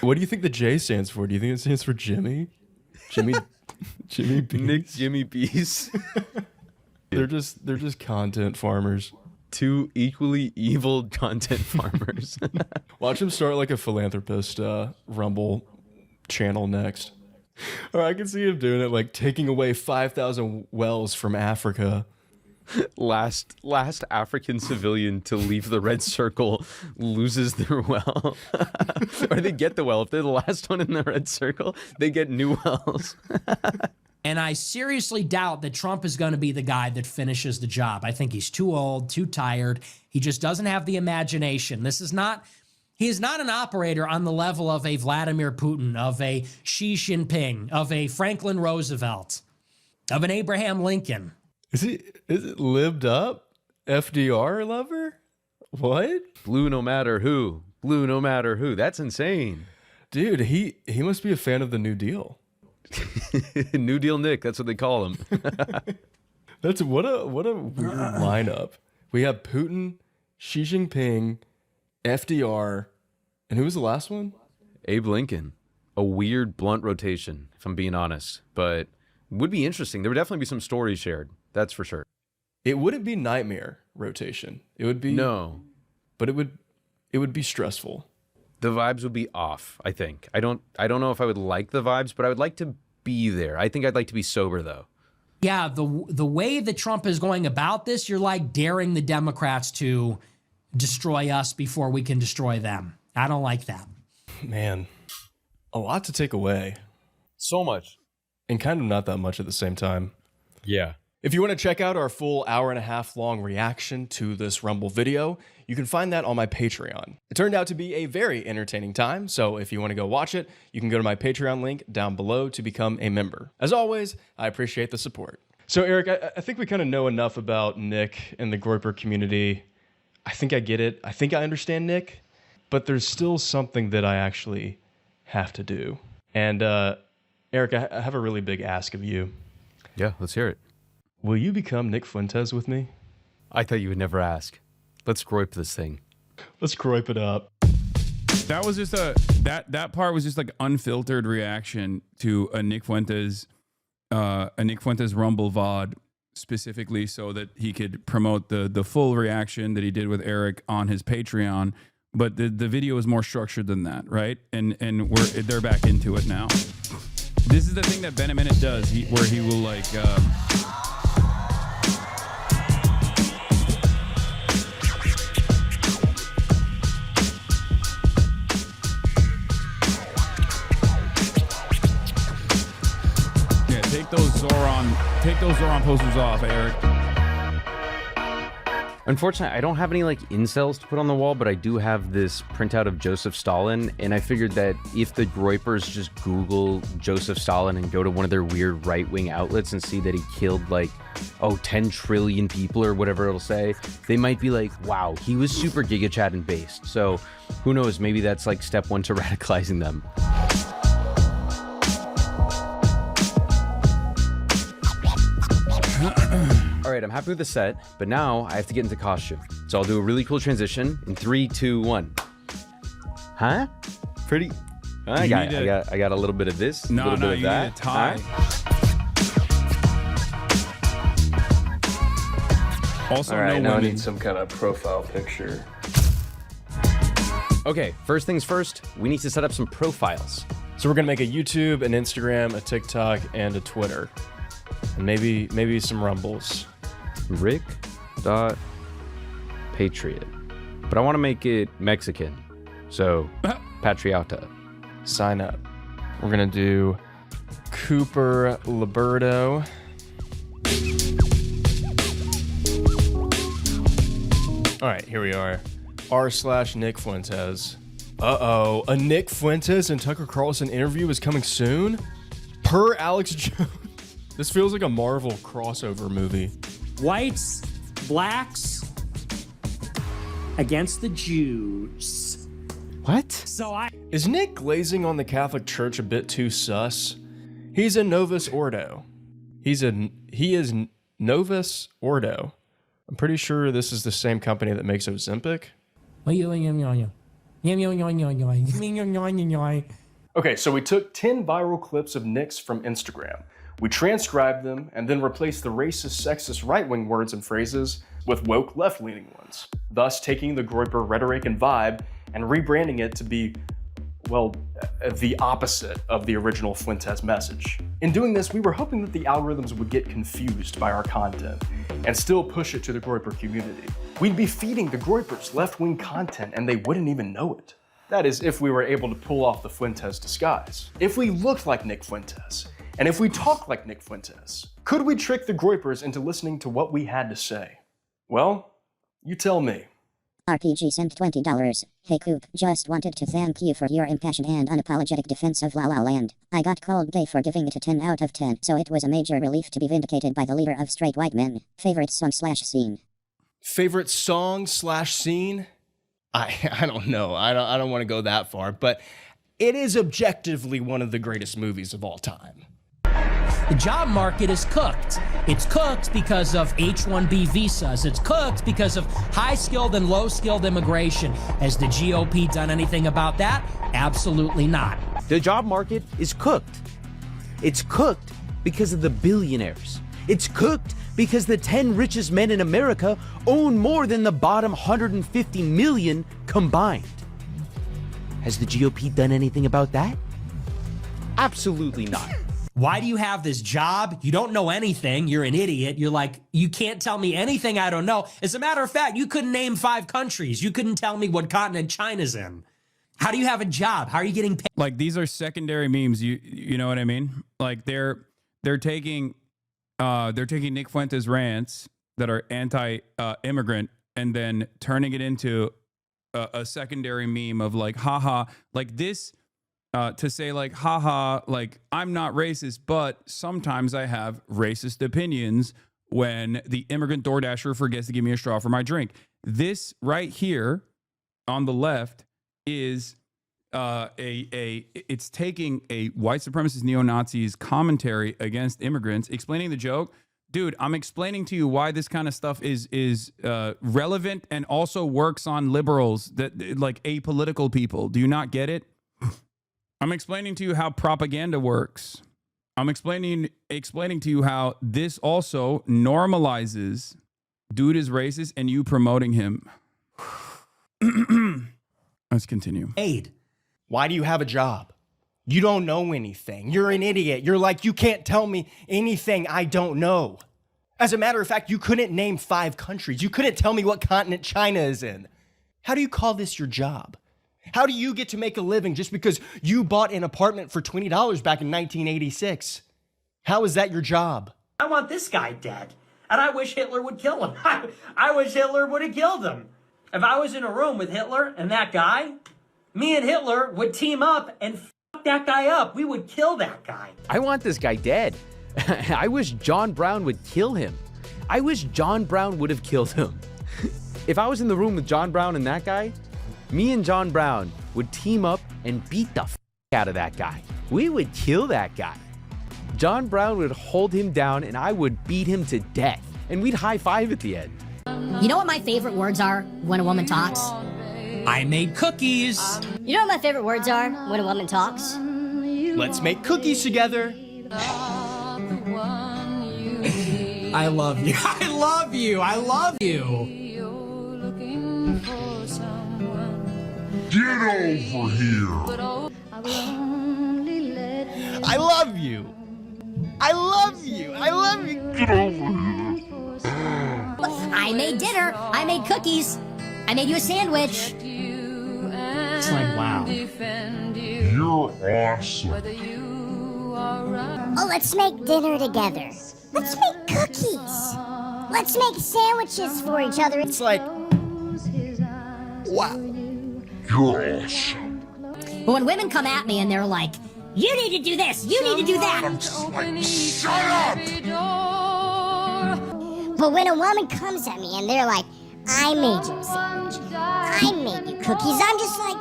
What do you think the J stands for? Do you think it stands for Jimmy? Jimmy Beast? Nick Jimmy Beast. They're just content farmers. Two equally evil content farmers. Watch him start like a philanthropist Rumble channel next. Or I can see him doing it, like taking away 5,000 wells from Africa. Last African civilian to leave the red circle loses their well. Or they get the well. If they're the last one in the red circle, they get new wells. And I seriously doubt that Trump is going to be the guy that finishes the job. I think he's too old, too tired. He just doesn't have the imagination. He is not an operator on the level of a Vladimir Putin, of a Xi Jinping, of a Franklin Roosevelt, of an Abraham Lincoln. Is it lived up? FDR lover? What? Blue no matter who. Blue no matter who. That's insane. Dude, he must be a fan of the New Deal. New Deal Nick, that's what they call him. That's what a weird lineup. We have Putin, Xi Jinping, FDR, and who was the last one? Abe Lincoln. A weird blunt rotation, if I'm being honest, but would be interesting. There would definitely be some stories shared. That's for sure. It wouldn't be nightmare rotation. It would be no, but it would be stressful. The vibes would be off, I think. I don't know if I would like the vibes, but I would like to be there. I think I'd like to be sober though. Yeah, the way that Trump is going about this, you're like daring the Democrats to destroy us before we can destroy them. I don't like that. Man, a lot to take away. So much. And kind of not that much at the same time. Yeah. If you want to check out our full hour-and-a-half long reaction to this Rumble video, you can find that on my Patreon. It turned out to be a very entertaining time, so if you want to go watch it, you can go to my Patreon link down below to become a member. As always, I appreciate the support. So Eric, I think we kind of know enough about Nick and the Groyper community. I think I get it. I think I understand Nick, but there's still something that I actually have to do. And Eric, I have a really big ask of you. Yeah, let's hear it. Will you become Nick Fuentes with me? I thought you would never ask. Let's groip this thing. Let's groip it up. That was just that part was just like unfiltered reaction to a Nick Fuentes Rumble VOD, specifically so that he could promote the full reaction that he did with Eric on his Patreon. But the video is more structured than that, right? And they're back into it now. This is the thing that Ben a Minute does, where he will like. Take those Zoran posters off, Eric. Unfortunately, I don't have any like incels to put on the wall, but I do have this printout of Joseph Stalin, and I figured that if the Groypers just Google Joseph Stalin and go to one of their weird right-wing outlets and see that he killed like 10 trillion people or whatever it'll say, they might be like, wow, he was super Giga Chad and based. So who knows, maybe that's like step one to radicalizing them. All right, I'm happy with the set, but now I have to get into costume. So I'll do a really cool transition in 3, 2, 1. Huh? Pretty. I got a little bit of this, a little bit of that. Need a tie. Also, all right, no now women. I need some kind of profile picture. Okay, first things first, we need to set up some profiles. So we're gonna make a YouTube, an Instagram, a TikTok, and a Twitter, and maybe some Rumbles. Rick.Patriot. But I want to make it Mexican. So, Patriota. Sign up. We're going to do Cooper Liberto. All right, here we are. r/Nick Fuentes. Uh-oh. A Nick Fuentes and Tucker Carlson interview is coming soon? Per Alex Jones. This feels like a Marvel crossover movie. Whites, blacks, against the Jews. What? Is Nick glazing on the Catholic Church a bit too sus? He's a Novus Ordo. He is Novus Ordo. I'm pretty sure this is the same company that makes Ozempic. Okay, so we took 10 viral clips of Nick's from Instagram. We transcribed them and then replaced the racist, sexist, right-wing words and phrases with woke, left-leaning ones, thus taking the Groyper rhetoric and vibe and rebranding it to be, well, the opposite of the original Fuentes message. In doing this, we were hoping that the algorithms would get confused by our content and still push it to the Groyper community. We'd be feeding the Groypers left-wing content and they wouldn't even know it. That is, if we were able to pull off the Fuentes disguise. If we looked like Nick Fuentes, and if we talked like Nick Fuentes, could we trick the Groypers into listening to what we had to say? Well, you tell me. RPG sent $20. Hey Coop, just wanted to thank you for your impassioned and unapologetic defense of La La Land. I got called gay for giving it a 10 out of 10, so it was a major relief to be vindicated by the leader of straight white men. Favorite song/scene? Favorite song/scene? I don't know. I don't want to go that far, but it is objectively one of the greatest movies of all time. The job market is cooked. It's cooked because of H-1B visas. It's cooked because of high-skilled and low-skilled immigration. Has the GOP done anything about that? Absolutely not. The job market is cooked. It's cooked because of the billionaires. It's cooked because the 10 richest men in America own more than the bottom 150 million combined. Has the GOP done anything about that? Absolutely not. Why do you have this job? You don't know anything. You're an idiot. You're like, you can't tell me anything I don't know. As a matter of fact, you couldn't name 5 countries. You couldn't tell me what continent China's in. How do you have a job? How are you getting paid? Like, these are secondary memes. You know what I mean? Like, they're taking Nick Fuentes rants that are anti-immigrant and then turning it into a secondary meme of like, haha, like this. To say like, haha, like I'm not racist, but sometimes I have racist opinions when the immigrant DoorDasher forgets to give me a straw for my drink. This right here on the left is it's taking a white supremacist neo-Nazis commentary against immigrants, explaining the joke. Dude, I'm explaining to you why this kind of stuff is relevant and also works on liberals, that like apolitical people. Do you not get it? I'm explaining to you how propaganda works. I'm explaining to you how this also normalizes dude is racist and you promoting him. Let's continue. Aid. Why do you have a job? You don't know anything. You're an idiot. You're like, you can't tell me anything I don't know. As a matter of fact, you couldn't name 5 countries. You couldn't tell me what continent China is in. How do you call this your job? How do you get to make a living just because you bought an apartment for $20 back in 1986? How is that your job? I want this guy dead. And I wish Hitler would kill him. I wish Hitler would have killed him. If I was in a room with Hitler and that guy, me and Hitler would team up and fuck that guy up. We would kill that guy. I want this guy dead. I wish John Brown would kill him. I wish John Brown would have killed him. If I was in the room with John Brown and that guy, me and John Brown would team up and beat the out of that guy. We would kill that guy. John Brown would hold him down and I would beat him to death. And we'd high five at the end. You know what my favorite words are when a woman talks? I made cookies. You know what my favorite words are when a woman talks? Let's make cookies together. I love you. I love you. I love you. Get over here. I love you. I love you. I love you. Get over here. I made dinner. I made cookies. I made you a sandwich. It's like, wow. You're awesome. Oh, let's make dinner together. Let's make cookies. Let's make sandwiches for each other. It's like, wow. You're awesome. But when women come at me and they're like, you need to do this, you need to do that. I'm just like, shut up! But when a woman comes at me and they're like, I made you a sandwich, I made you cookies, I'm just like,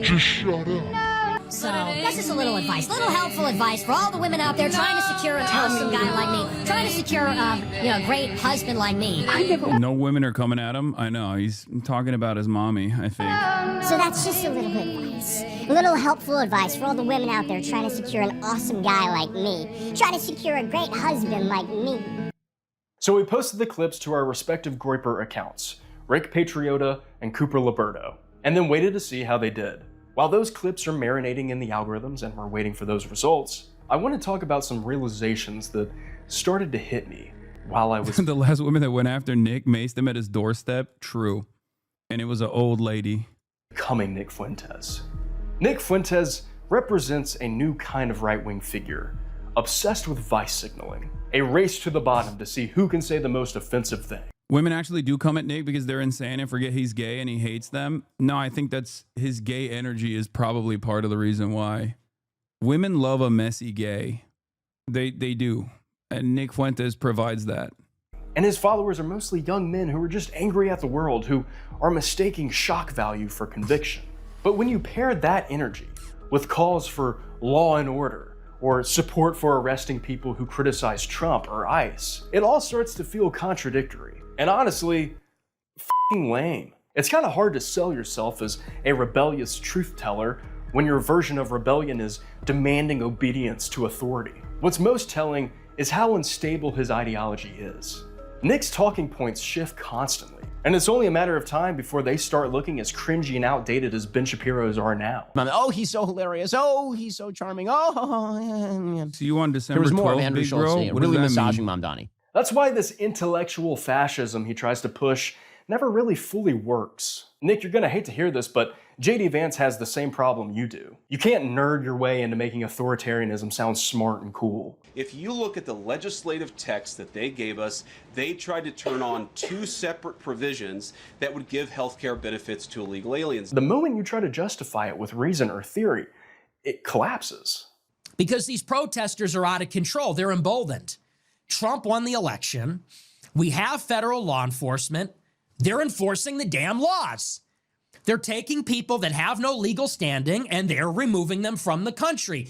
Just shut up. So, that's just a little advice, little helpful advice for all the women out there trying to secure an awesome guy like me, trying to secure, a great husband like me. No women are coming at him. I know. He's talking about his mommy, I think. So that's just a little advice. A little helpful advice for all the women out there trying to secure an awesome guy like me, trying to secure a great husband like me. So we posted the clips to our respective Groyper accounts, Rick Patriota and Cooper Liberto, and then waited to see how they did. While those clips are marinating in the algorithms and we're waiting for those results, I want to talk about some realizations that started to hit me while I was... The last woman that went after Nick maced him at his doorstep? True. And it was an old lady. Becoming Nick Fuentes. Nick Fuentes represents a new kind of right-wing figure, obsessed with vice signaling, a race to the bottom to see who can say the most offensive thing. women actually do come at Nick because they're insane and forget he's gay and he hates them. No, I think that's his gay energy is probably part of the reason why. Women love a messy gay. They do. And Nick Fuentes provides that. And his followers are mostly young men who are just angry at the world, who are mistaking shock value for conviction. But when you pair that energy with calls for law and order, or support for arresting people who criticize Trump or ICE, it all starts to feel contradictory. And honestly, f***ing lame. It's kind of hard to sell yourself as a rebellious truth teller when your version of rebellion is demanding obedience to authority. What's most telling is how unstable his ideology is. Nick's talking points shift constantly, and it's only a matter of time before they start looking as cringy and outdated as Ben Shapiro's are now. Oh, he's so hilarious. Oh, he's so charming. Oh, See you on December 12th, there was more of Andrew big Schultz bro? saying it, What does really that massaging mean? Mamdani. That's why this intellectual fascism he tries to push never really fully works. Nick, you're gonna hate to hear this, but JD Vance has the same problem you do. You can't nerd your way into making authoritarianism sound smart and cool. If you look at the legislative text that they gave us, they tried to turn on two separate provisions that would give healthcare benefits to illegal aliens. The moment you try to justify it with reason or theory, it collapses. Because these protesters are out of control. They're emboldened. Trump won the election. We have federal law enforcement. They're enforcing the damn laws. They're taking people that have no legal standing and they're removing them from the country.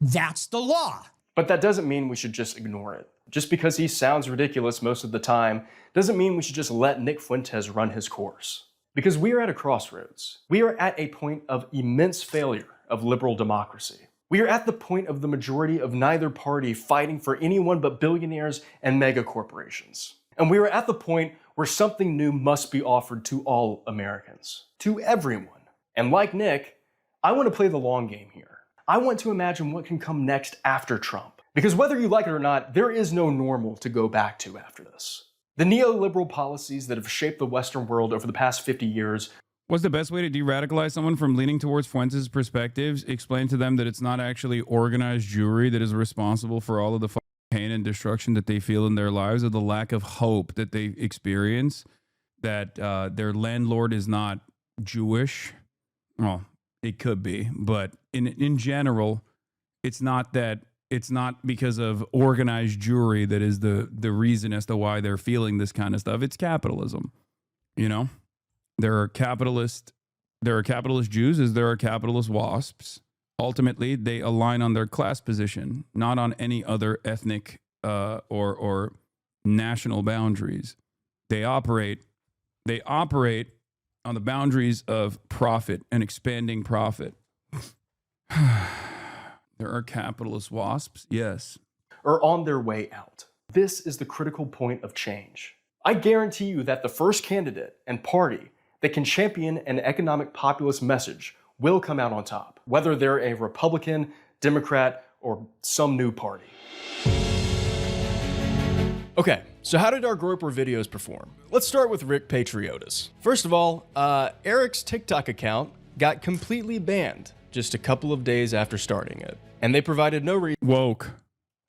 That's the law. But that doesn't mean we should just ignore it. Just because he sounds ridiculous most of the time doesn't mean we should just let Nick Fuentes run his course. Because we are at a crossroads. We are at a point of immense failure of liberal democracy. We are at the point of the majority of neither party fighting for anyone but billionaires and mega corporations. And we are at the point where something new must be offered to all Americans, to everyone. And like Nick, I want to play the long game here. I want to imagine what can come next after Trump. Because whether you like it or not, there is no normal to go back to after this. The neoliberal policies that have shaped the Western world over the past 50 years. What's the best way to de-radicalize someone from leaning towards Fuentes' perspectives? Explain to them that it's not actually organized Jewry that is responsible for all of the pain and destruction that they feel in their lives, or the lack of hope that they experience, that their landlord is not Jewish. Well, it could be, but in general, it's not because of organized Jewry that is the reason as to why they're feeling this kind of stuff. It's capitalism. You know, there are capitalist Jews as there are capitalist WASPs. Ultimately, they align on their class position, not on any other ethnic or national boundaries. They operate on the boundaries of profit and expanding profit. There are capitalist WASPs, yes. Are on their way out. This is the critical point of change. I guarantee you that the first candidate and party that can champion an economic populist message will come out on top, whether they're a Republican, Democrat, or some new party. Okay, so how did our Groper videos perform? Let's start with Rick Patriotas. First of all, Eric's TikTok account got completely banned just a couple of days after starting it, and they provided no woke.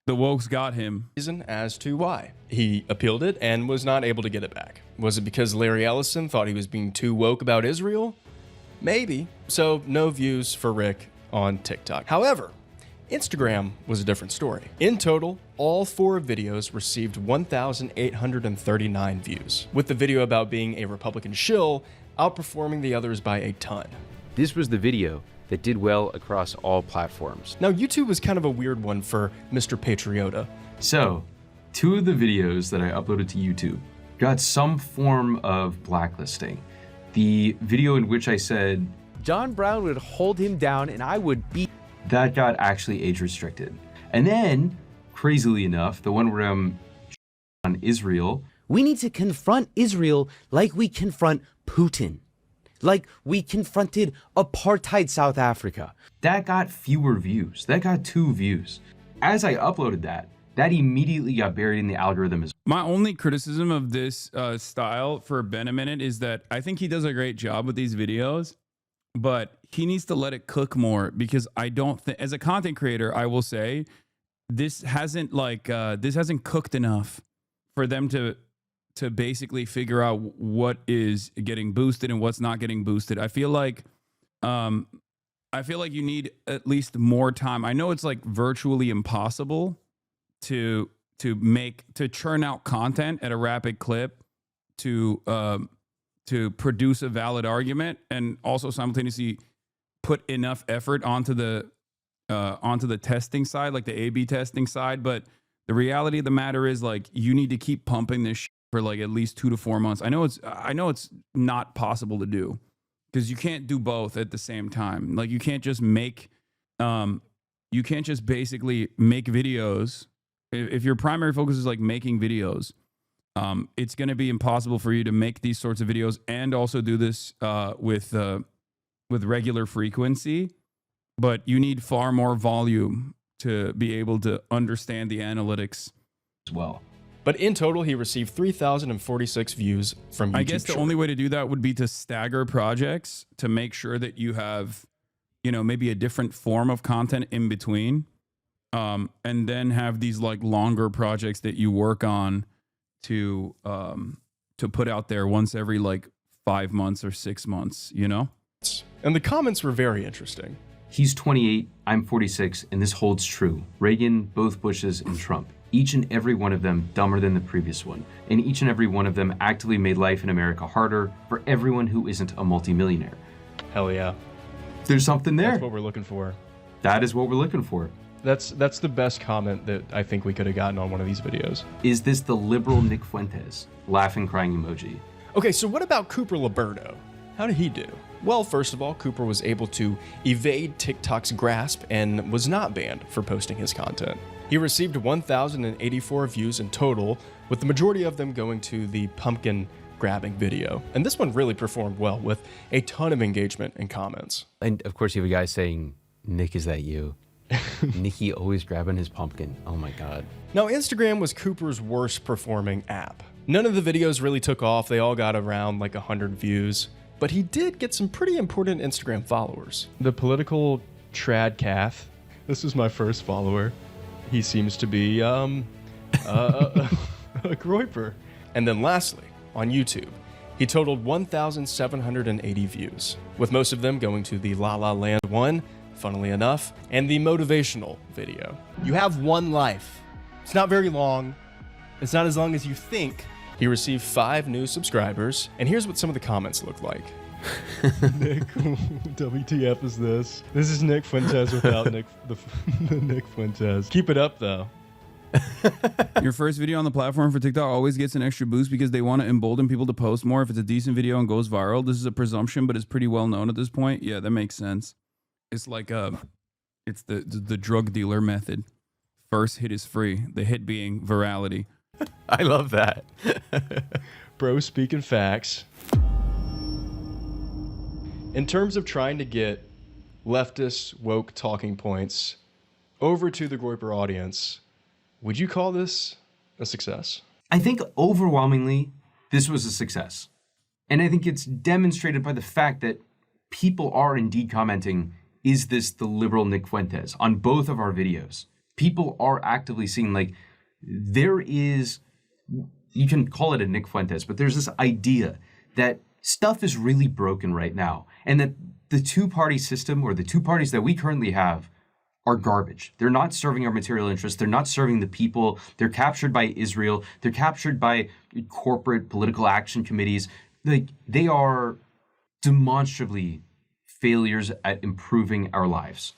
The wokes got him. Reason as to why. He appealed it and was not able to get it back. Was it because Larry Ellison thought he was being too woke about Israel? Maybe. So no views for Rick on TikTok. However, Instagram was a different story. In total, all 4 videos received 1,839 views, with the video about being a Republican shill outperforming the others by a ton. This was the video that did well across all platforms. Now, YouTube was kind of a weird one for Mr. Patriota. So, 2 of the videos that I uploaded to YouTube got some form of blacklisting. The video in which I said John Brown would hold him down and I would beat. That got actually age restricted. And then, crazily enough, the one where I'm on Israel. We need to confront Israel like we confront Putin. Like we confronted apartheid South Africa. That got fewer views. That got 2 views. As I uploaded that immediately got buried in the algorithm as My only criticism of this style for Ben a minute is that I think he does a great job with these videos, but he needs to let it cook more, because I don't think, as a content creator, I will say this hasn't cooked enough for them to to basically figure out what is getting boosted and what's not getting boosted. I feel like you need at least more time. I know it's like virtually impossible to churn out content at a rapid clip to produce a valid argument and also simultaneously put enough effort onto the testing side, like the A/B testing side. But the reality of the matter is, like, you need to keep pumping this shit for like at least 2 to 4 months. I know it's not possible to do because you can't do both at the same time. Like, you can't just basically make videos. If your primary focus is like making videos, it's going to be impossible for you to make these sorts of videos and also do this with regular frequency. But you need far more volume to be able to understand the analytics as well. But in total, he received 3,046 views from YouTube. I guess the only way to do that would be to stagger projects to make sure that you have, maybe a different form of content in between. And then have these like longer projects that you work on to put out there once every like 5 months or 6 months, And the comments were very interesting. He's 28, I'm 46, and this holds true. Reagan, both Bushes, and Trump. Each and every one of them dumber than the previous one. And each and every one of them actively made life in America harder for everyone who isn't a multimillionaire. Hell yeah. There's something there. That's what we're looking for. That is what we're looking for. That's the best comment that I think we could have gotten on one of these videos. Is this the liberal Nick Fuentes? Laughing, crying emoji. Okay, so what about Cooper Liberto? How did he do? Well, first of all, Cooper was able to evade TikTok's grasp and was not banned for posting his content. He received 1,084 views in total, with the majority of them going to the pumpkin grabbing video. And this one really performed well, with a ton of engagement and comments. And of course you have a guy saying, Nick, is that you? Nicky always grabbing his pumpkin. Oh my God. Now, Instagram was Cooper's worst performing app. None of the videos really took off. They all got around like 100 views. But he did get some pretty important Instagram followers. The political trad calf. This is my first follower. He seems to be a groiper. And then lastly, on YouTube, he totaled 1,780 views, with most of them going to the La La Land one, funnily enough, and the motivational video. You have one life. It's not very long. It's not as long as you think. He received 5 new subscribers, and here's what some of the comments look like. Nick, WTF is this? This is Nick Fuentes without Nick Fuentes. Keep it up, though. Your first video on the platform for TikTok always gets an extra boost because they want to embolden people to post more if it's a decent video and goes viral. This is a presumption, but it's pretty well known at this point. Yeah, that makes sense. It's like it's the drug dealer method. First hit is free. The hit being virality. I love that. Bro, speaking facts. In terms of trying to get leftist woke talking points over to the Groiper audience, would you call this a success? I think overwhelmingly, this was a success. And I think it's demonstrated by the fact that people are indeed commenting, is this the liberal Nick Fuentes? On both of our videos. People are actively seeing, like, there is, you can call it a Nick Fuentes, but there's this idea that stuff is really broken right now. And that the two-party system, or the two parties that we currently have, are garbage. They're not serving our material interests. They're not serving the people. They're captured by Israel. They're captured by corporate political action committees. Like, they are demonstrably failures at improving our lives.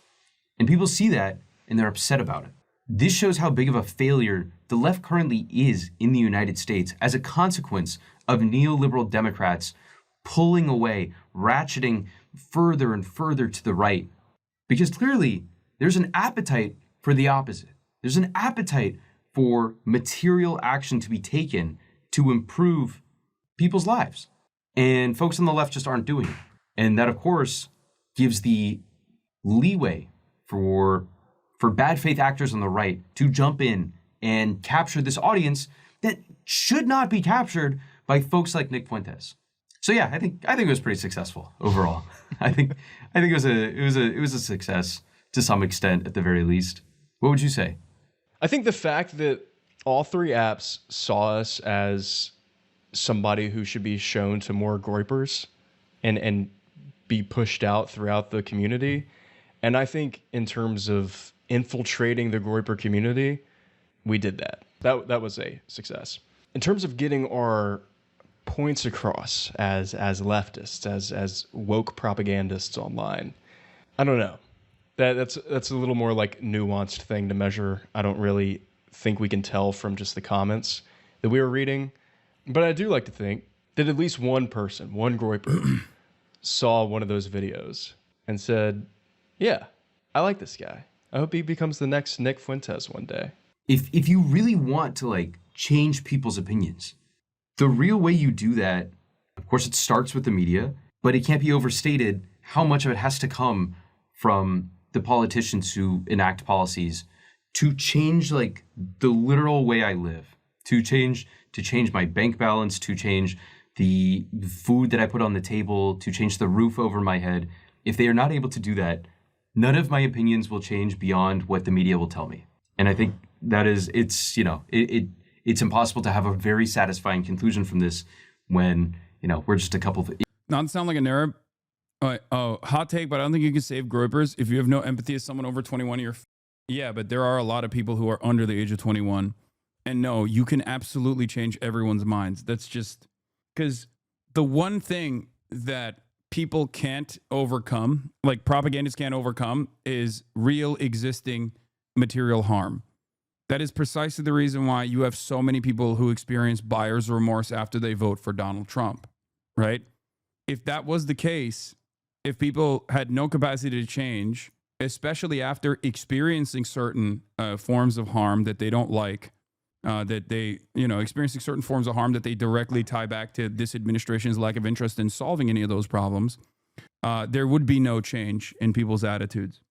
And people see that and they're upset about it. This shows how big of a failure the left currently is in the United States as a consequence of neoliberal Democrats pulling away, ratcheting further and further to the right. Because clearly, there's an appetite for the opposite. There's an appetite for material action to be taken to improve people's lives. And folks on the left just aren't doing it. And that, of course, gives the leeway for bad faith actors on the right to jump in and capture this audience that should not be captured by folks like Nick Fuentes. So yeah, I think it was pretty successful overall. I think it was a success to some extent at the very least. What would you say? I think the fact that all 3 apps saw us as somebody who should be shown to more groypers and be pushed out throughout the community. And I think in terms of infiltrating the groyper community, we did that. That was a success. In terms of getting our points across as leftists, as woke propagandists online, I don't know. That's a little more like nuanced thing to measure. I don't really think we can tell from just the comments that we were reading. But I do like to think that at least one person, one groyper, saw one of those videos and said, yeah, I like this guy. I hope he becomes the next Nick Fuentes one day. If you really want to like change people's opinions, the real way you do that, of course, it starts with the media, but it can't be overstated how much of it has to come from the politicians who enact policies to change like the literal way I live, to change my bank balance, to change the food that I put on the table, to change the roof over my head. If they are not able to do that, none of my opinions will change beyond what the media will tell me. And I think that is, it's impossible to have a very satisfying conclusion from this when, we're just a couple of... Not to sound like an Arab, hot take, but I don't think you can save groypers if you have no empathy as someone over 21. Yeah, but there are a lot of people who are under the age of 21. And no, you can absolutely change everyone's minds. That's just because the one thing that people can't overcome, like propagandists can't overcome, is real existing material harm. That is precisely the reason why you have so many people who experience buyer's remorse after they vote for Donald Trump, right? If that was the case, if people had no capacity to change, especially after experiencing certain forms of harm that they don't like, experiencing certain forms of harm that they directly tie back to this administration's lack of interest in solving any of those problems, there would be no change in people's attitudes.